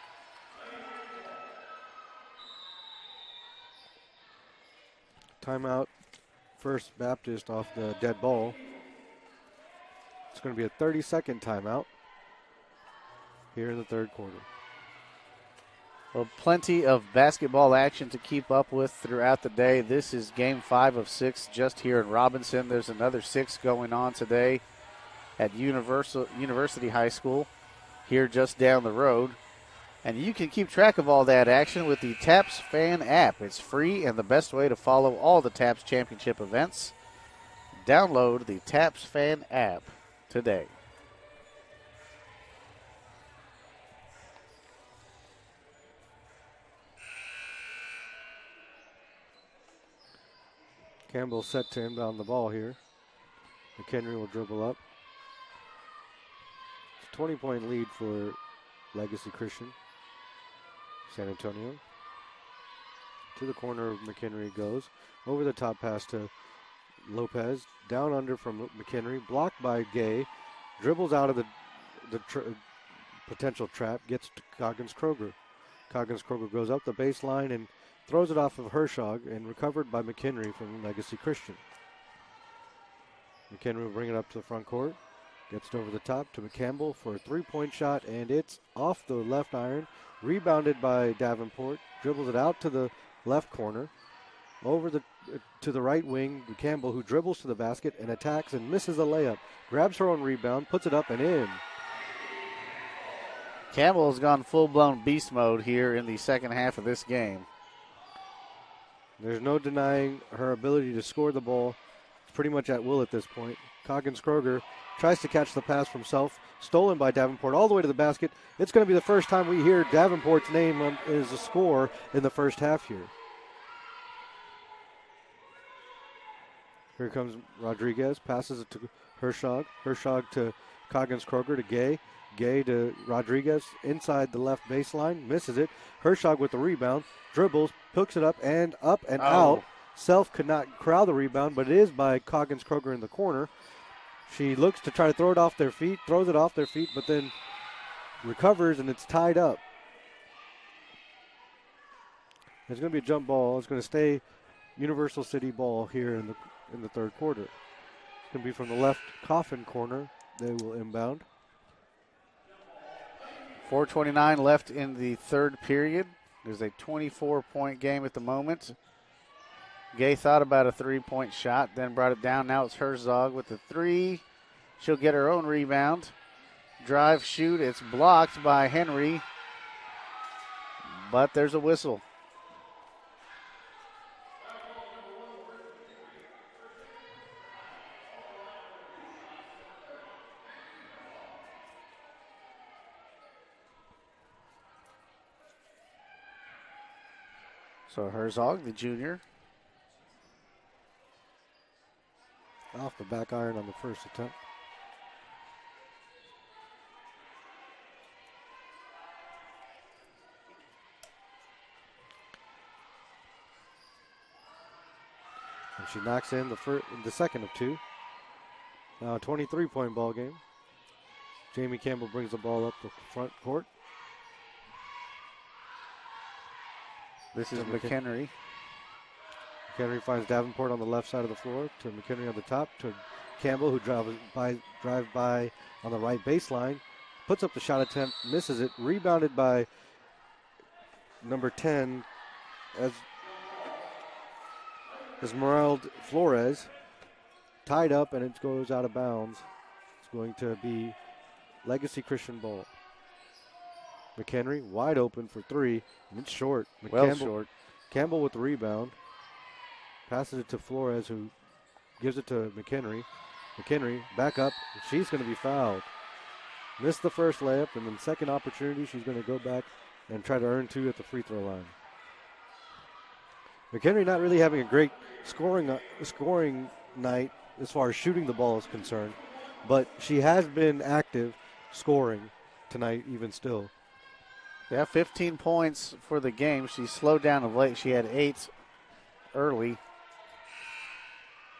Timeout, First Baptist off the dead ball. It's going to be a 30-second timeout here in the third quarter. Well, plenty of basketball action to keep up with throughout the day. This is game 5 of 6 just here in Robinson. There's another 6 going on today at University High School here just down the road. And you can keep track of all that action with the TAPS Fan app. It's free and the best way to follow all the TAPS Championship events. Download the TAPS Fan app today. Campbell set to inbound the ball here. McHenry will dribble up. It's a 20-point lead for Legacy Christian. San Antonio. To the corner of McHenry goes. Over the top pass to Lopez. Down under from McHenry. Blocked by Gay. Dribbles out of the potential trap. Gets to Coggins Kroger. Coggins Kroger goes up the baseline and throws it off of Herzog and recovered by McHenry from Legacy Christian. McHenry will bring it up to the front court. Gets it over the top to McCampbell for a three-point shot, and it's off the left iron. Rebounded by Davenport. Dribbles it out to the left corner. Over to the right wing, McCampbell, who dribbles to the basket and attacks and misses a layup. Grabs her own rebound, puts it up and in. Campbell has gone full-blown beast mode here in the second half of this game. There's no denying her ability to score the ball. It's pretty much at will at this point. Coggins Kroger tries to catch the pass from Self. Stolen by Davenport all the way to the basket. It's going to be the first time we hear Davenport's name as a scorer in the first half here. Here comes Rodriguez. Passes it to Herzog. Herzog to Coggins Kroger to Gay. Gay to Rodriguez inside the left baseline. Misses it. Herzog with the rebound. Dribbles. Hooks it up and out. Self could not corral the rebound, but it is by Coggins Kroger in the corner. She looks to try to throw it off their feet. Throws it off their feet, but then recovers, and it's tied up. There's going to be a jump ball. It's going to stay Universal City ball here in the third quarter. It's going to be from the left coffin corner. They will inbound. 4:29 left in the third period. There's a 24-point game at the moment. Gay thought about a three-point shot, then brought it down. Now it's Herzog with the three. She'll get her own rebound. Drive, shoot. It's blocked by Henry, but there's a whistle. So Herzog, the junior. Off the back iron on the first attempt. And she knocks in the second of two. Now a 23-point ball game. Jamie Campbell brings the ball up the front court. This is McHenry. McHenry finds Davenport on the left side of the floor to McHenry on the top to Campbell, who drive by on the right baseline. Puts up the shot attempt, misses it. Rebounded by number 10 Esmeralda Flores. Tied up, and it goes out of bounds. It's going to be Legacy Christian ball. McHenry wide open for three, and it's short. Well short. Campbell with the rebound. Passes it to Flores, who gives it to McHenry. McHenry back up. She's going to be fouled. Missed the first layup, and then second opportunity, she's going to go back and try to earn two at the free throw line. McHenry not really having a great scoring night as far as shooting the ball is concerned, but she has been active scoring tonight even still. Yeah, 15 points for the game. She slowed down of late. She had 8 early.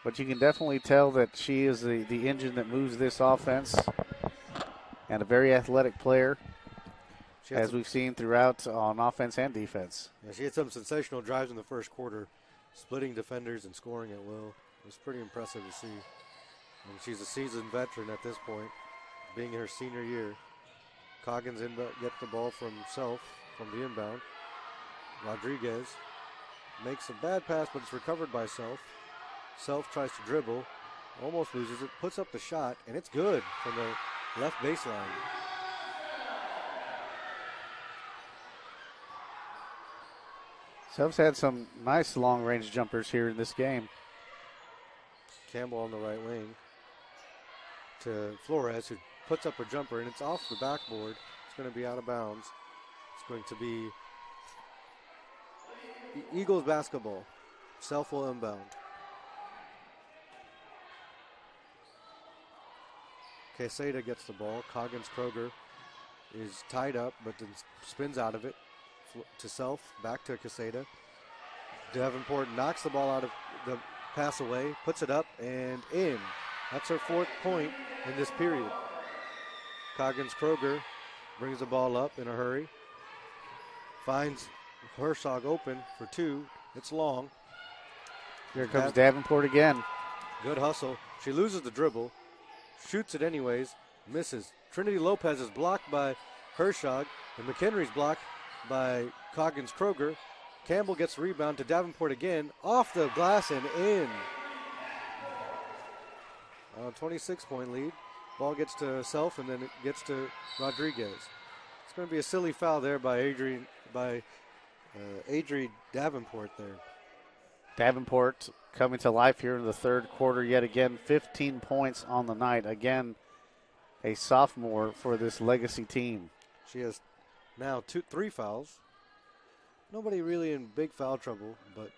But you can definitely tell that she is the engine that moves this offense, and a very athletic player, as we've seen throughout on offense and defense. Yeah, she had some sensational drives in the first quarter, splitting defenders and scoring at will. It was pretty impressive to see. And she's a seasoned veteran at this point, being her senior year. Coggins gets the ball from Self from the inbound. Rodriguez makes a bad pass, but it's recovered by Self. Self tries to dribble, almost loses it, puts up the shot, and it's good from the left baseline. Self's had some nice long-range jumpers here in this game. Campbell on the right wing to Flores, who puts up a jumper, and it's off the backboard. It's going to be out of bounds. It's going to be Eagles basketball. Self will inbound. Quesada gets the ball. Coggins-Kroger is tied up, but then spins out of it to Self, back to Quesada. Davenport knocks the ball out of the pass away, puts it up and in. That's her 4th point in this period. Coggins-Kroger brings the ball up in a hurry. Finds Herzog open for 2. It's long. Here comes Davenport again. Good hustle. She loses the dribble. Shoots it anyways. Misses. Trinity Lopez is blocked by Herzog. And McHenry's blocked by Coggins-Kroger. Campbell gets the rebound to Davenport again. Off the glass and in. 26-point lead. Ball gets to Self and then it gets to Rodriguez. It's going to be a silly foul there by Adri Davenport there. Davenport coming to life here in the third quarter yet again. 15 points on the night. Again, a sophomore for this Legacy team. She has now 3 fouls. Nobody really in big foul trouble, but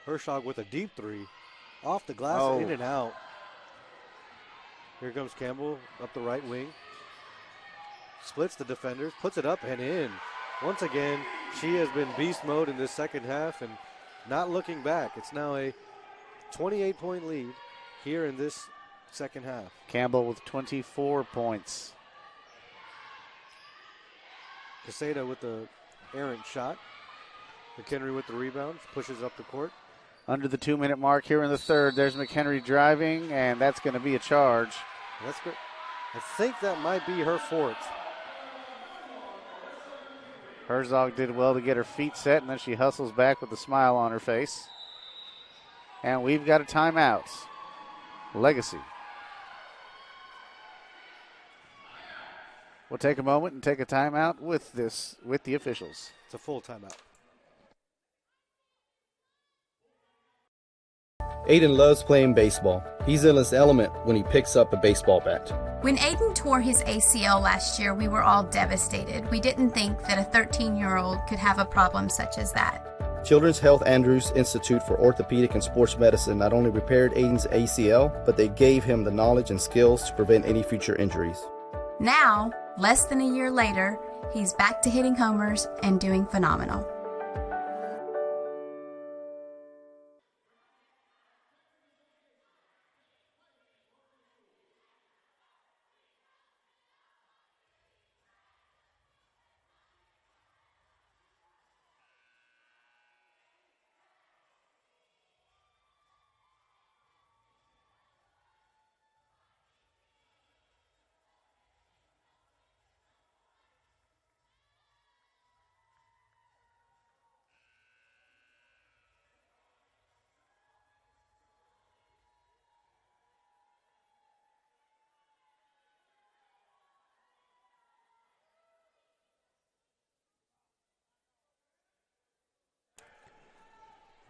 Herzog with a deep 3. Off the glass, in and out. Here comes Campbell up the right wing. Splits the defenders, puts it up and in. Once again, she has been beast mode in this second half and not looking back. It's now a 28-point lead here in this second half. Campbell with 24 points. Quesada with the errant shot. McHenry with the rebound, pushes up the court. Under the 2-minute mark here in the third. There's McHenry driving, and that's going to be a charge. That's good. I think that might be her 4th. Herzog did well to get her feet set, and then she hustles back with a smile on her face. And we've got a timeout. Legacy. We'll take a moment and take a timeout with the officials. It's a full timeout. Aiden loves playing baseball. He's in his element when he picks up a baseball bat. When Aiden tore his ACL last year, we were all devastated. We didn't think that a 13-year-old could have a problem such as that. Children's Health Andrews Institute for Orthopedic and Sports Medicine not only repaired Aiden's ACL, but they gave him the knowledge and skills to prevent any future injuries. Now, less than a year later, he's back to hitting homers and doing phenomenal.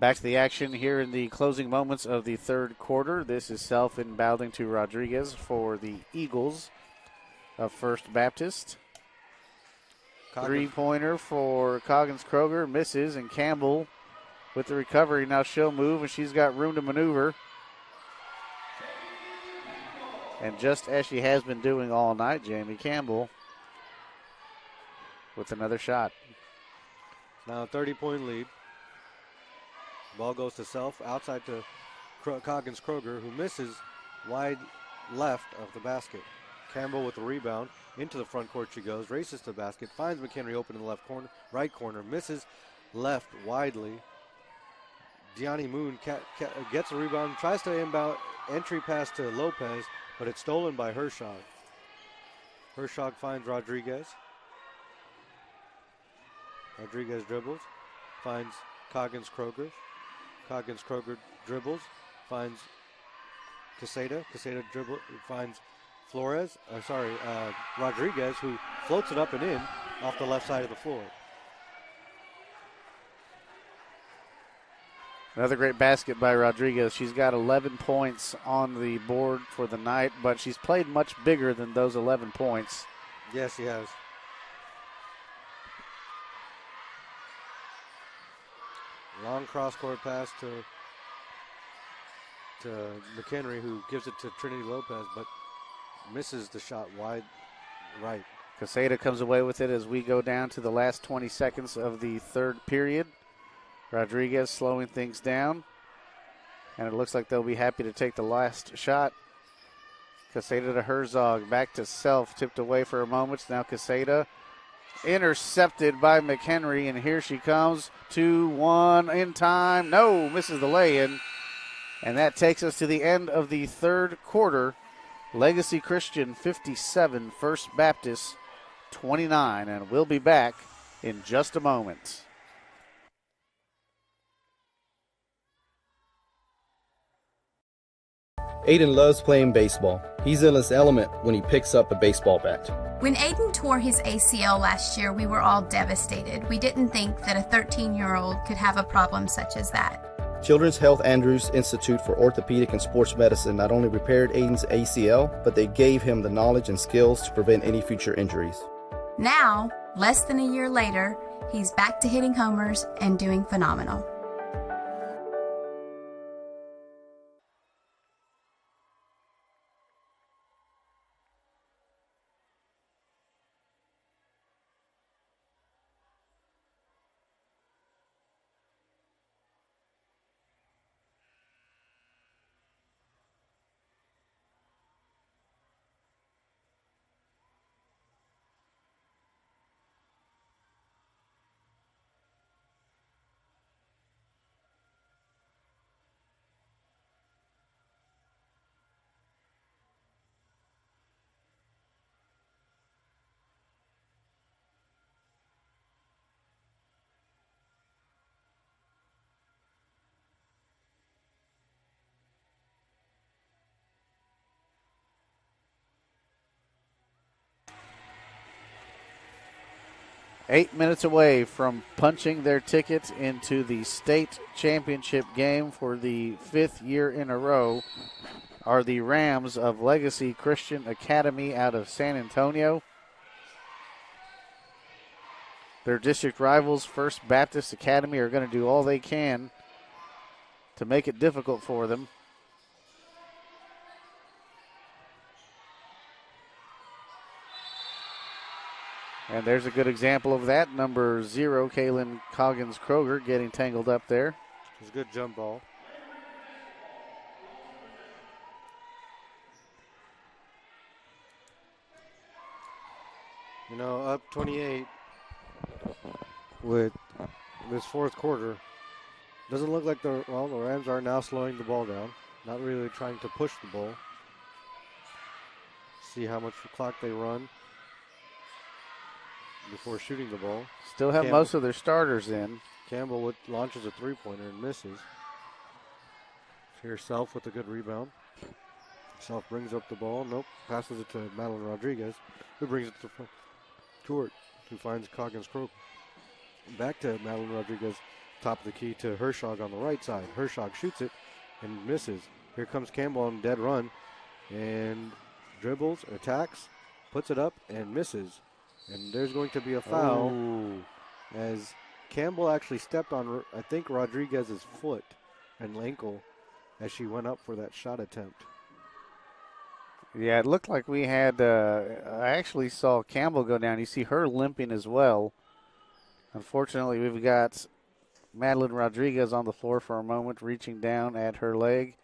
Back to the action here in the closing moments of the third quarter. This is Self inbounding to Rodriguez for the Eagles of First Baptist. Three-pointer for Coggins-Kroger, misses, and Campbell with the recovery. Now she'll move, and she's got room to maneuver. And just as she has been doing all night, Jamie Campbell with another shot. Now a 30-point lead. Ball goes to Self, outside to Coggins Kroger, who misses wide left of the basket. Campbell with the rebound. Into the front court she goes, races to the basket, finds McHenry open in the left corner, right corner, misses left widely. Deani Moon gets a rebound, tries to inbound, entry pass to Lopez, but it's stolen by Hershog. Hershog finds Rodriguez. Rodriguez dribbles, finds Coggins Kroger. Coggins Kroger dribbles, finds Quesada. Quesada dribble, finds Rodriguez, who floats it up and in off the left side of the floor. Another great basket by Rodriguez. She's got 11 points on the board for the night, but she's played much bigger than those 11 points. Yes, she has. Long cross-court pass to McHenry, who gives it to Trinity Lopez, but misses the shot wide right. Quesada comes away with it as we go down to the last 20 seconds of the third period. Rodriguez slowing things down, and it looks like they'll be happy to take the last shot. Quesada to Herzog, back to Self, tipped away for a moment. Now Quesada intercepted by McHenry, and here she comes. 2-1 in time. No, misses the lay-in. And that takes us to the end of the third quarter. Legacy Christian 57, First Baptist 29, and we'll be back in just a moment. Aiden loves playing baseball. He's in his element when he picks up a baseball bat. When Aiden tore his ACL last year, we were all devastated. We didn't think that a 13-year-old could have a problem such as that. Children's Health Andrews Institute for Orthopedic and Sports Medicine not only repaired Aiden's ACL, but they gave him the knowledge and skills to prevent any future injuries. Now, less than a year later, he's back to hitting homers and doing phenomenal. Eight minutes away from punching their ticket into the state championship game for the fifth year in a row are the Rams of Legacy Christian Academy out of San Antonio. Their district rivals, First Baptist Academy, are going to do all they can to make it difficult for them. And there's a good example of that. Number 0, Kaylin Coggins Kroger, getting tangled up there. It's a good jump ball. You know, up 28 with this fourth quarter. Doesn't look like the Rams are now slowing the ball down. Not really trying to push the ball. See how much clock they run before shooting the ball. Still have most of their starters in. Campbell launches a three-pointer and misses. Here's Self with a good rebound. Self brings up the ball. Nope. Passes it to Madeline Rodriguez, who brings it to Court, who finds Coggins Croak. Back to Madeline Rodriguez, top of the key to Hershog on the right side. Hershog shoots it and misses. Here comes Campbell on dead run and dribbles, attacks, puts it up and misses. And there's going to be a foul as Campbell actually stepped on, I think, Rodriguez's foot and ankle as she went up for that shot attempt. Yeah, it looked like we had, I actually saw Campbell go down. You see her limping as well. Unfortunately, we've got Madeline Rodriguez on the floor for a moment, reaching down at her leg.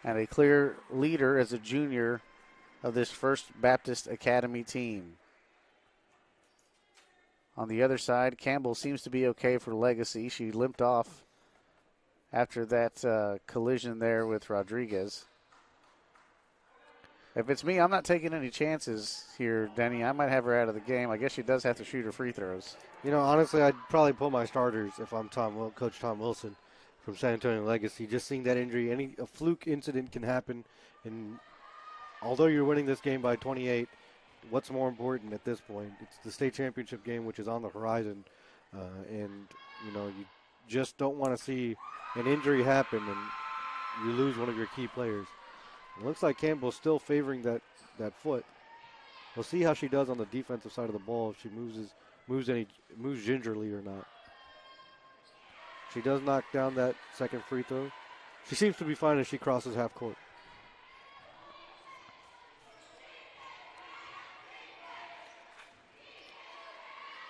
And a clear leader as a junior of this First Baptist Academy team. On the other side, Campbell seems to be okay for Legacy. She limped off after that collision there with Rodriguez. If it's me, I'm not taking any chances here, Denny. I might have her out of the game. I guess she does have to shoot her free throws. You know, honestly, I'd probably pull my starters if I'm Coach Tom Wilson from San Antonio Legacy. Just seeing that injury, a fluke incident can happen. And although you're winning this game by 28, what's more important at this point? It's the state championship game, which is on the horizon. And, you know, you just don't want to see an injury happen and you lose one of your key players. It looks like Campbell's still favoring that foot. We'll see how she does on the defensive side of the ball, if she moves gingerly or not. She does knock down that second free throw. She seems to be fine as she crosses half court.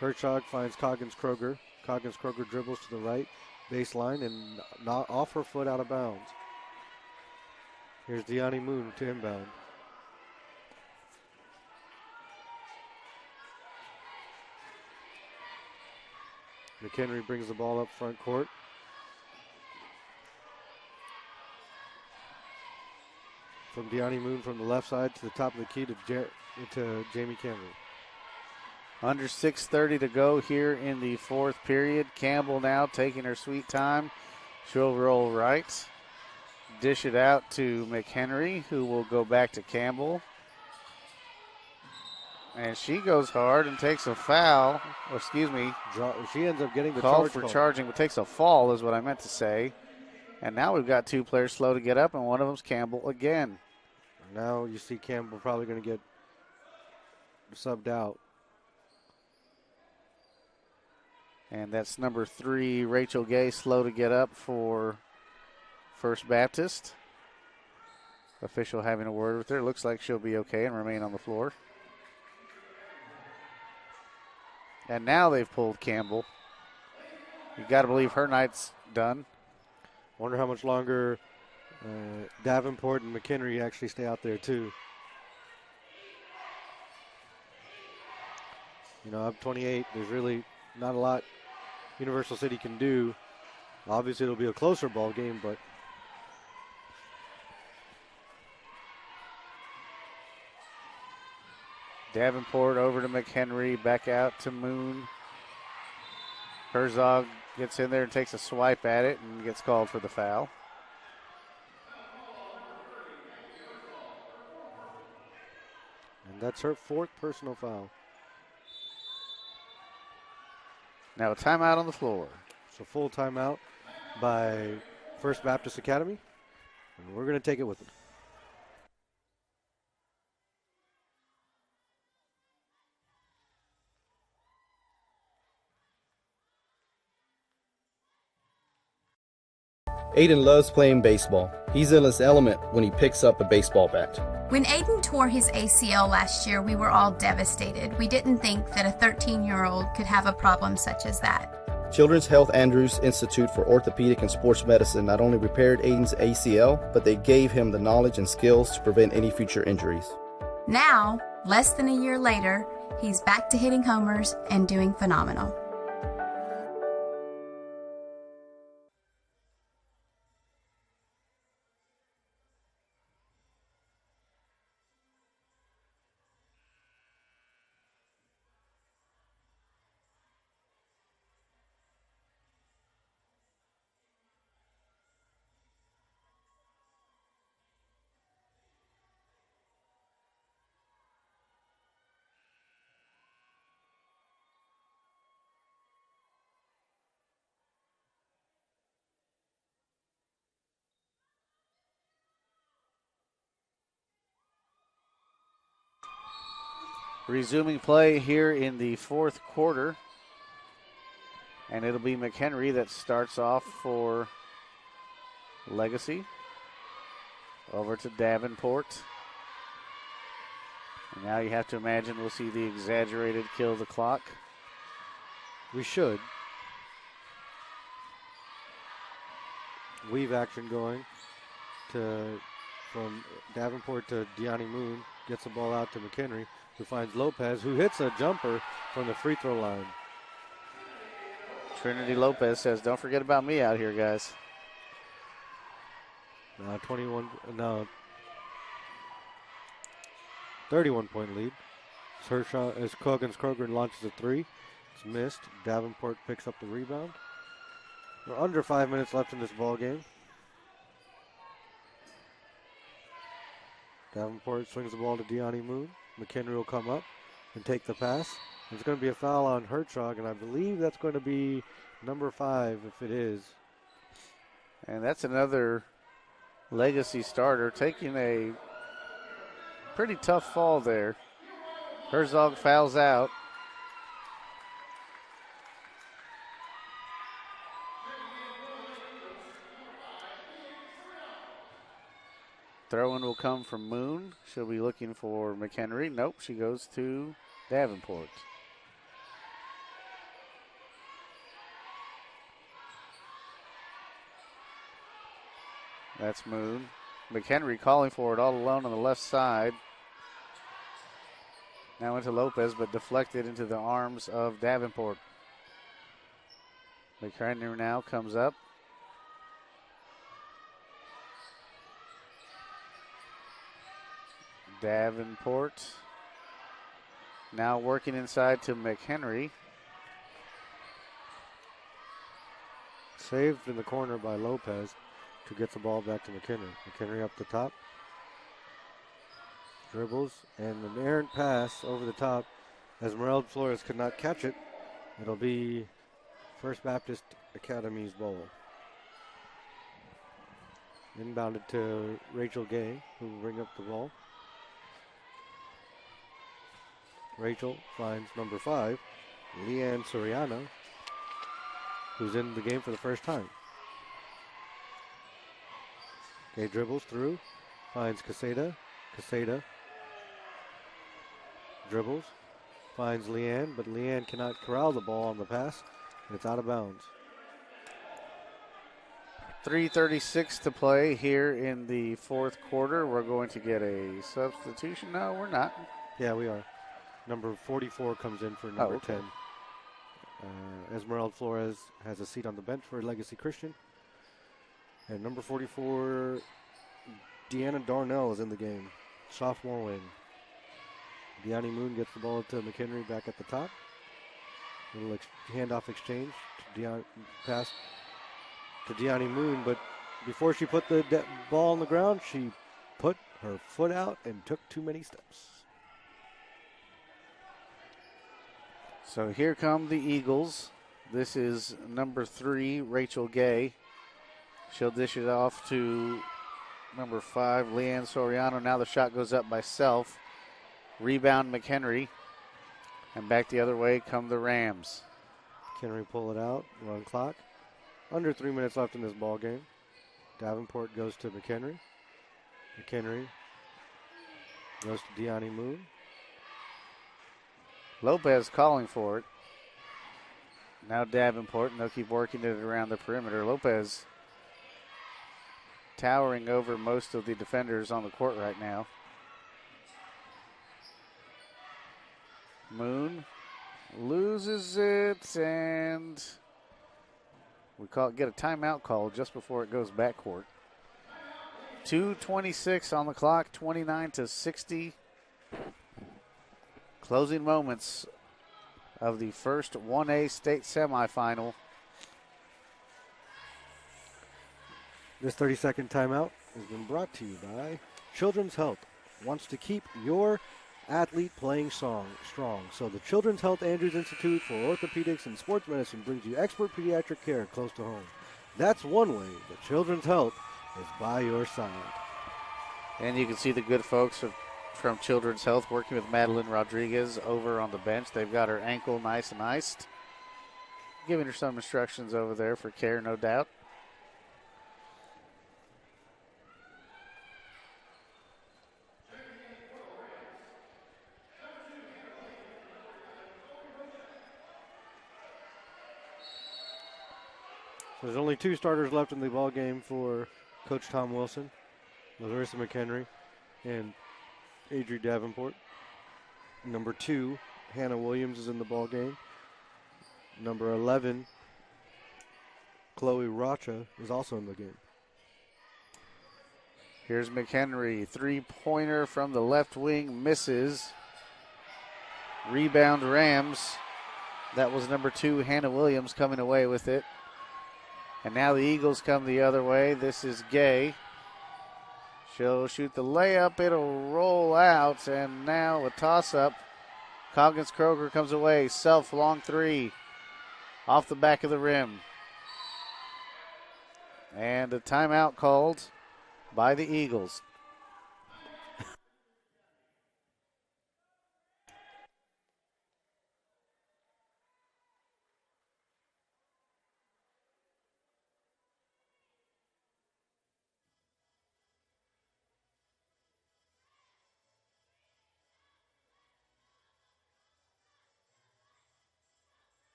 Hertzog finds Coggins-Kroger. Coggins-Kroger dribbles to the right baseline and not off her foot out of bounds. Here's Deani Moon to inbound. McHenry brings the ball up front court. From Deani Moon from the left side to the top of the key to Jamie Campbell. Under 6:30 to go here in the fourth period. Campbell now taking her sweet time. She'll roll right. Dish it out to McHenry, who will go back to Campbell. And she goes hard and takes a foul. Or excuse me. She ends up getting the call for charging, but takes a fall is what I meant to say. And now we've got two players slow to get up, and one of them's Campbell again. Now you see Campbell probably going to get subbed out. And that's number 3, Rachel Gay, slow to get up for First Baptist. Official having a word with her. Looks like she'll be okay and remain on the floor. And now they've pulled Campbell. You got to believe her night's done. Wonder how much longer Davenport and McHenry actually stay out there too. You know, up 28, there's really not a lot Universal City can do. Obviously, it'll be a closer ball game, but Davenport over to McHenry, back out to Moon. Herzog gets in there and takes a swipe at it and gets called for the foul. And that's her 4th personal foul. Now a timeout on the floor. It's a full timeout by First Baptist Academy, and we're going to take it with them. Aiden loves playing baseball. He's in his element when he picks up a baseball bat. When Aiden tore his ACL last year, we were all devastated. We didn't think that a 13-year-old could have a problem such as that. Children's Health Andrews Institute for Orthopedic and Sports Medicine not only repaired Aiden's ACL, but they gave him the knowledge and skills to prevent any future injuries. Now, less than a year later, he's back to hitting homers and doing phenomenal. Resuming play here in the fourth quarter. And it'll be McHenry that starts off for Legacy. Over to Davenport. And now you have to imagine we'll see the exaggerated kill the clock. We should. Weave action going from Davenport to Deani Moon. Gets the ball out to McHenry, who finds Lopez, who hits a jumper from the free throw line. Trinity Lopez says, don't forget about me out here, guys. 31-point lead. As Crogran launches a three. It's missed. Davenport picks up the rebound. We're under 5 minutes left in this ball game. Davenport swings the ball to Deani Moon. McHenry will come up and take the pass. There's going to be a foul on Hertzog, and I believe that's going to be number 5 if it is. And that's another Legacy starter taking a pretty tough fall there. Herzog fouls out. Throw-in will come from Moon. She'll be looking for McHenry. Nope, she goes to Davenport. That's Moon. McHenry calling for it all alone on the left side. Now into Lopez, but deflected into the arms of Davenport. McHenry now comes up. Davenport now working inside to McHenry. Saved in the corner by Lopez, who gets the ball back to McHenry. McHenry up the top. Dribbles and an errant pass over the top. Esmeralda Flores could not catch it. It'll be First Baptist Academy's ball. Inbounded to Rachel Gay, who will bring up the ball. Rachel finds number 5, Leanne Soriano, who's in the game for the first time. Gay dribbles through, finds Caseta. Caseta dribbles, finds Leanne, but Leanne cannot corral the ball on the pass, and it's out of bounds. 3:36 to play here in the fourth quarter. We're going to get a substitution. No, we're not. Yeah, we are. Number 44 comes in for number 10. Esmeralda Flores has a seat on the bench for Legacy Christian. And number 44, Deanna Darnell is in the game. Sophomore wing. Deani Moon gets the ball to McHenry back at the top. Little handoff exchange. Pass to Deani Moon, but before she put the ball on the ground, she put her foot out and took too many steps. So here come the Eagles. This is number 3, Rachel Gay. She'll dish it off to number 5, Leanne Soriano. Now the shot goes up by Self. Rebound McHenry. And back the other way come the Rams. McHenry pull it out, run clock. Under 3 minutes left in this ball game. Davenport goes to McHenry. McHenry Goes to Deani Moon. Lopez calling for it. Now Davenport, and they'll keep working it around the perimeter. Lopez towering over most of the defenders on the court right now. Moon loses it, and we get a timeout call just before it goes backcourt. 2:26 on the clock, 29-60. Closing moments of the first 1A state semifinal. This 30-second timeout has been brought to you by Children's Health. Wants to keep your athlete playing strong. So the Children's Health Andrews Institute for Orthopedics and Sports Medicine brings you expert pediatric care close to home. That's one way that Children's Health is by your side. And you can see the good folks from Children's Health working with Madeline Rodriguez over on the bench. They've got her ankle nice and iced. Giving her some instructions over there for care, no doubt. So there's only 2 starters left in the ball game for Coach Tom Wilson, Larissa McHenry and Adri Davenport. Number 2, Hannah Williams is in the ball game. Number 11, Chloe Rocha is also in the game. Here's McHenry, three-pointer from the left wing, misses. Rebound Rams. That was number 2, Hannah Williams, coming away with it. And now the Eagles come the other way. This is Gay. She'll shoot the layup. It'll roll out. And now a toss-up. Coggins Kroger comes away. Self, long 3. Off the back of the rim. And a timeout called by the Eagles.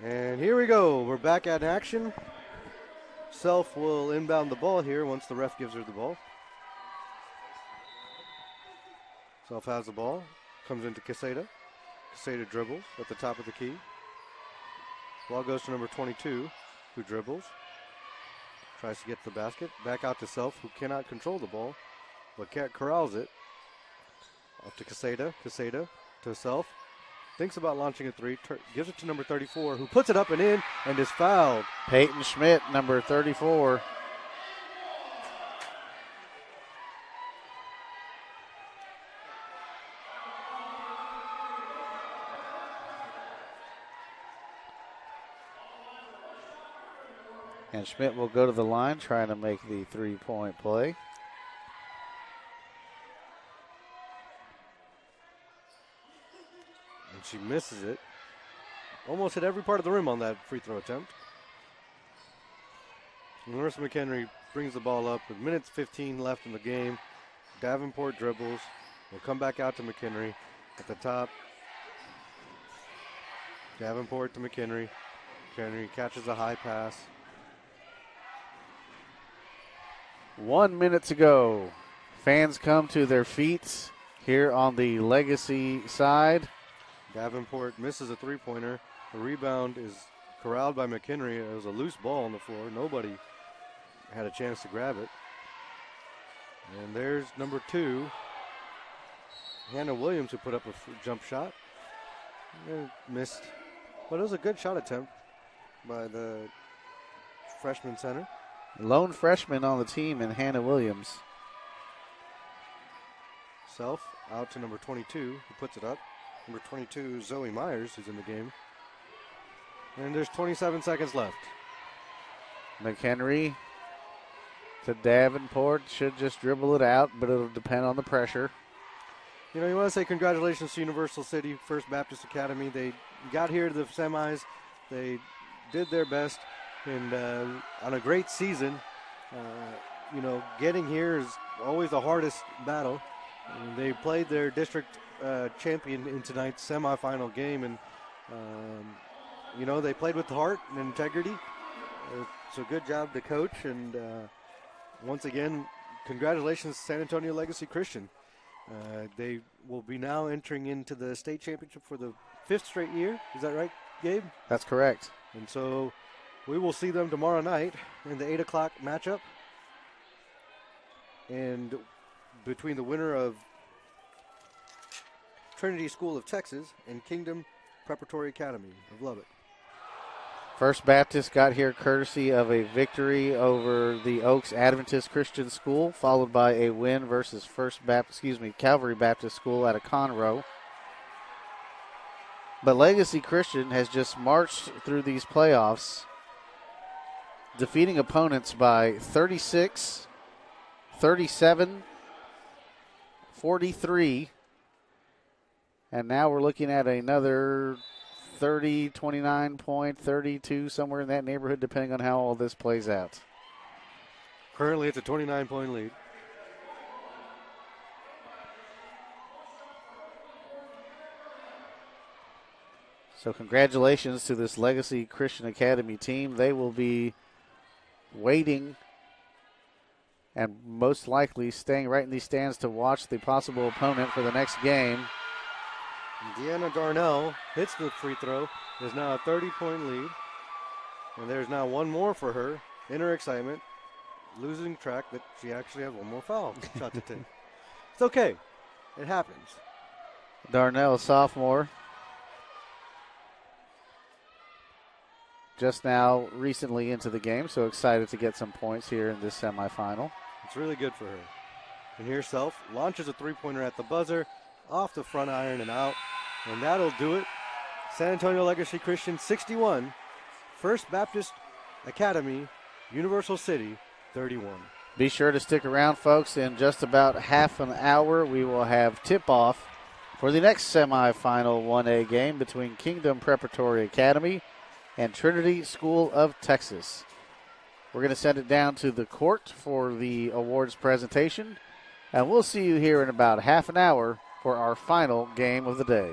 And here we go. We're back at action. Self will inbound the ball here once the ref gives her the ball. Self has the ball. Comes into Quesada. Quesada dribbles at the top of the key. Ball goes to number 22, who dribbles. Tries to get to the basket. Back out to Self, who cannot control the ball, but corrals it. Up to Quesada. Quesada to Self. Thinks about launching a 3, gives it to number 34, who puts it up and in and is fouled. Peyton Schmidt, number 34. And Schmidt will go to the line trying to make the three-point play. And she misses it. Almost hit every part of the rim on that free throw attempt. Marissa McHenry brings the ball up with minutes 15 left in the game. Davenport dribbles. Will come back out to McHenry at the top. Davenport to McHenry. McHenry catches a high pass. 1 minute to go. Fans come to their feet here on the Legacy side. Davenport misses a three-pointer. The rebound is corralled by McHenry. It was a loose ball on the floor. Nobody had a chance to grab it. And there's number 2, Hannah Williams, who put up a jump shot. Missed. But it was a good shot attempt by the freshman center. Lone freshman on the team in Hannah Williams. Self out to number 22, who puts it up. Number 22, Zoe Myers, who's in the game. And there's 27 seconds left. McHenry to Davenport. Should just dribble it out, but it'll depend on the pressure. You know, you want to say congratulations to Universal City First Baptist Academy. They got here to the semis. They did their best, and on a great season. You know, getting here is always the hardest battle. And they played their district champion in tonight's semifinal game, and you know, they played with heart and integrity. It's a good job to coach, and once again, congratulations to San Antonio Legacy Christian. They will be now entering into the state championship for the 5th straight year. Is that right, Gabe? That's correct. And so we will see them tomorrow night in the 8 o'clock matchup. And between the winner of Trinity School of Texas and Kingdom Preparatory Academy of Lubbock. First Baptist got here courtesy of a victory over the Oaks Adventist Christian School, followed by a win versus Calvary Baptist School out of Conroe. But Legacy Christian has just marched through these playoffs, defeating opponents by 36, 37, 43, and now we're looking at another 30, 29 point, 32, somewhere in that neighborhood, depending on how all this plays out. Currently, it's a 29-point lead. So congratulations to this Legacy Christian Academy team. They will be waiting and most likely staying right in these stands to watch the possible opponent for the next game. Deanna Darnell hits the free throw. There's now a 30-point lead. And there's now one more for her in her excitement, losing track that she actually has one more foul shot to take. It's okay. It happens. Darnell, a sophomore, just now recently into the game, so excited to get some points here in this semifinal. It's really good for her. And here's Self, launches a three-pointer at the buzzer, off the front iron and out, and that'll do it. San Antonio Legacy Christian 61, First Baptist Academy, Universal City 31. Be sure to stick around, folks. In just about half an hour, we will have tip-off for the next semifinal 1A game between Kingdom Preparatory Academy and Trinity School of Texas. We're going to send it down to the court for the awards presentation, and we'll see you here in about half an hour for our final game of the day.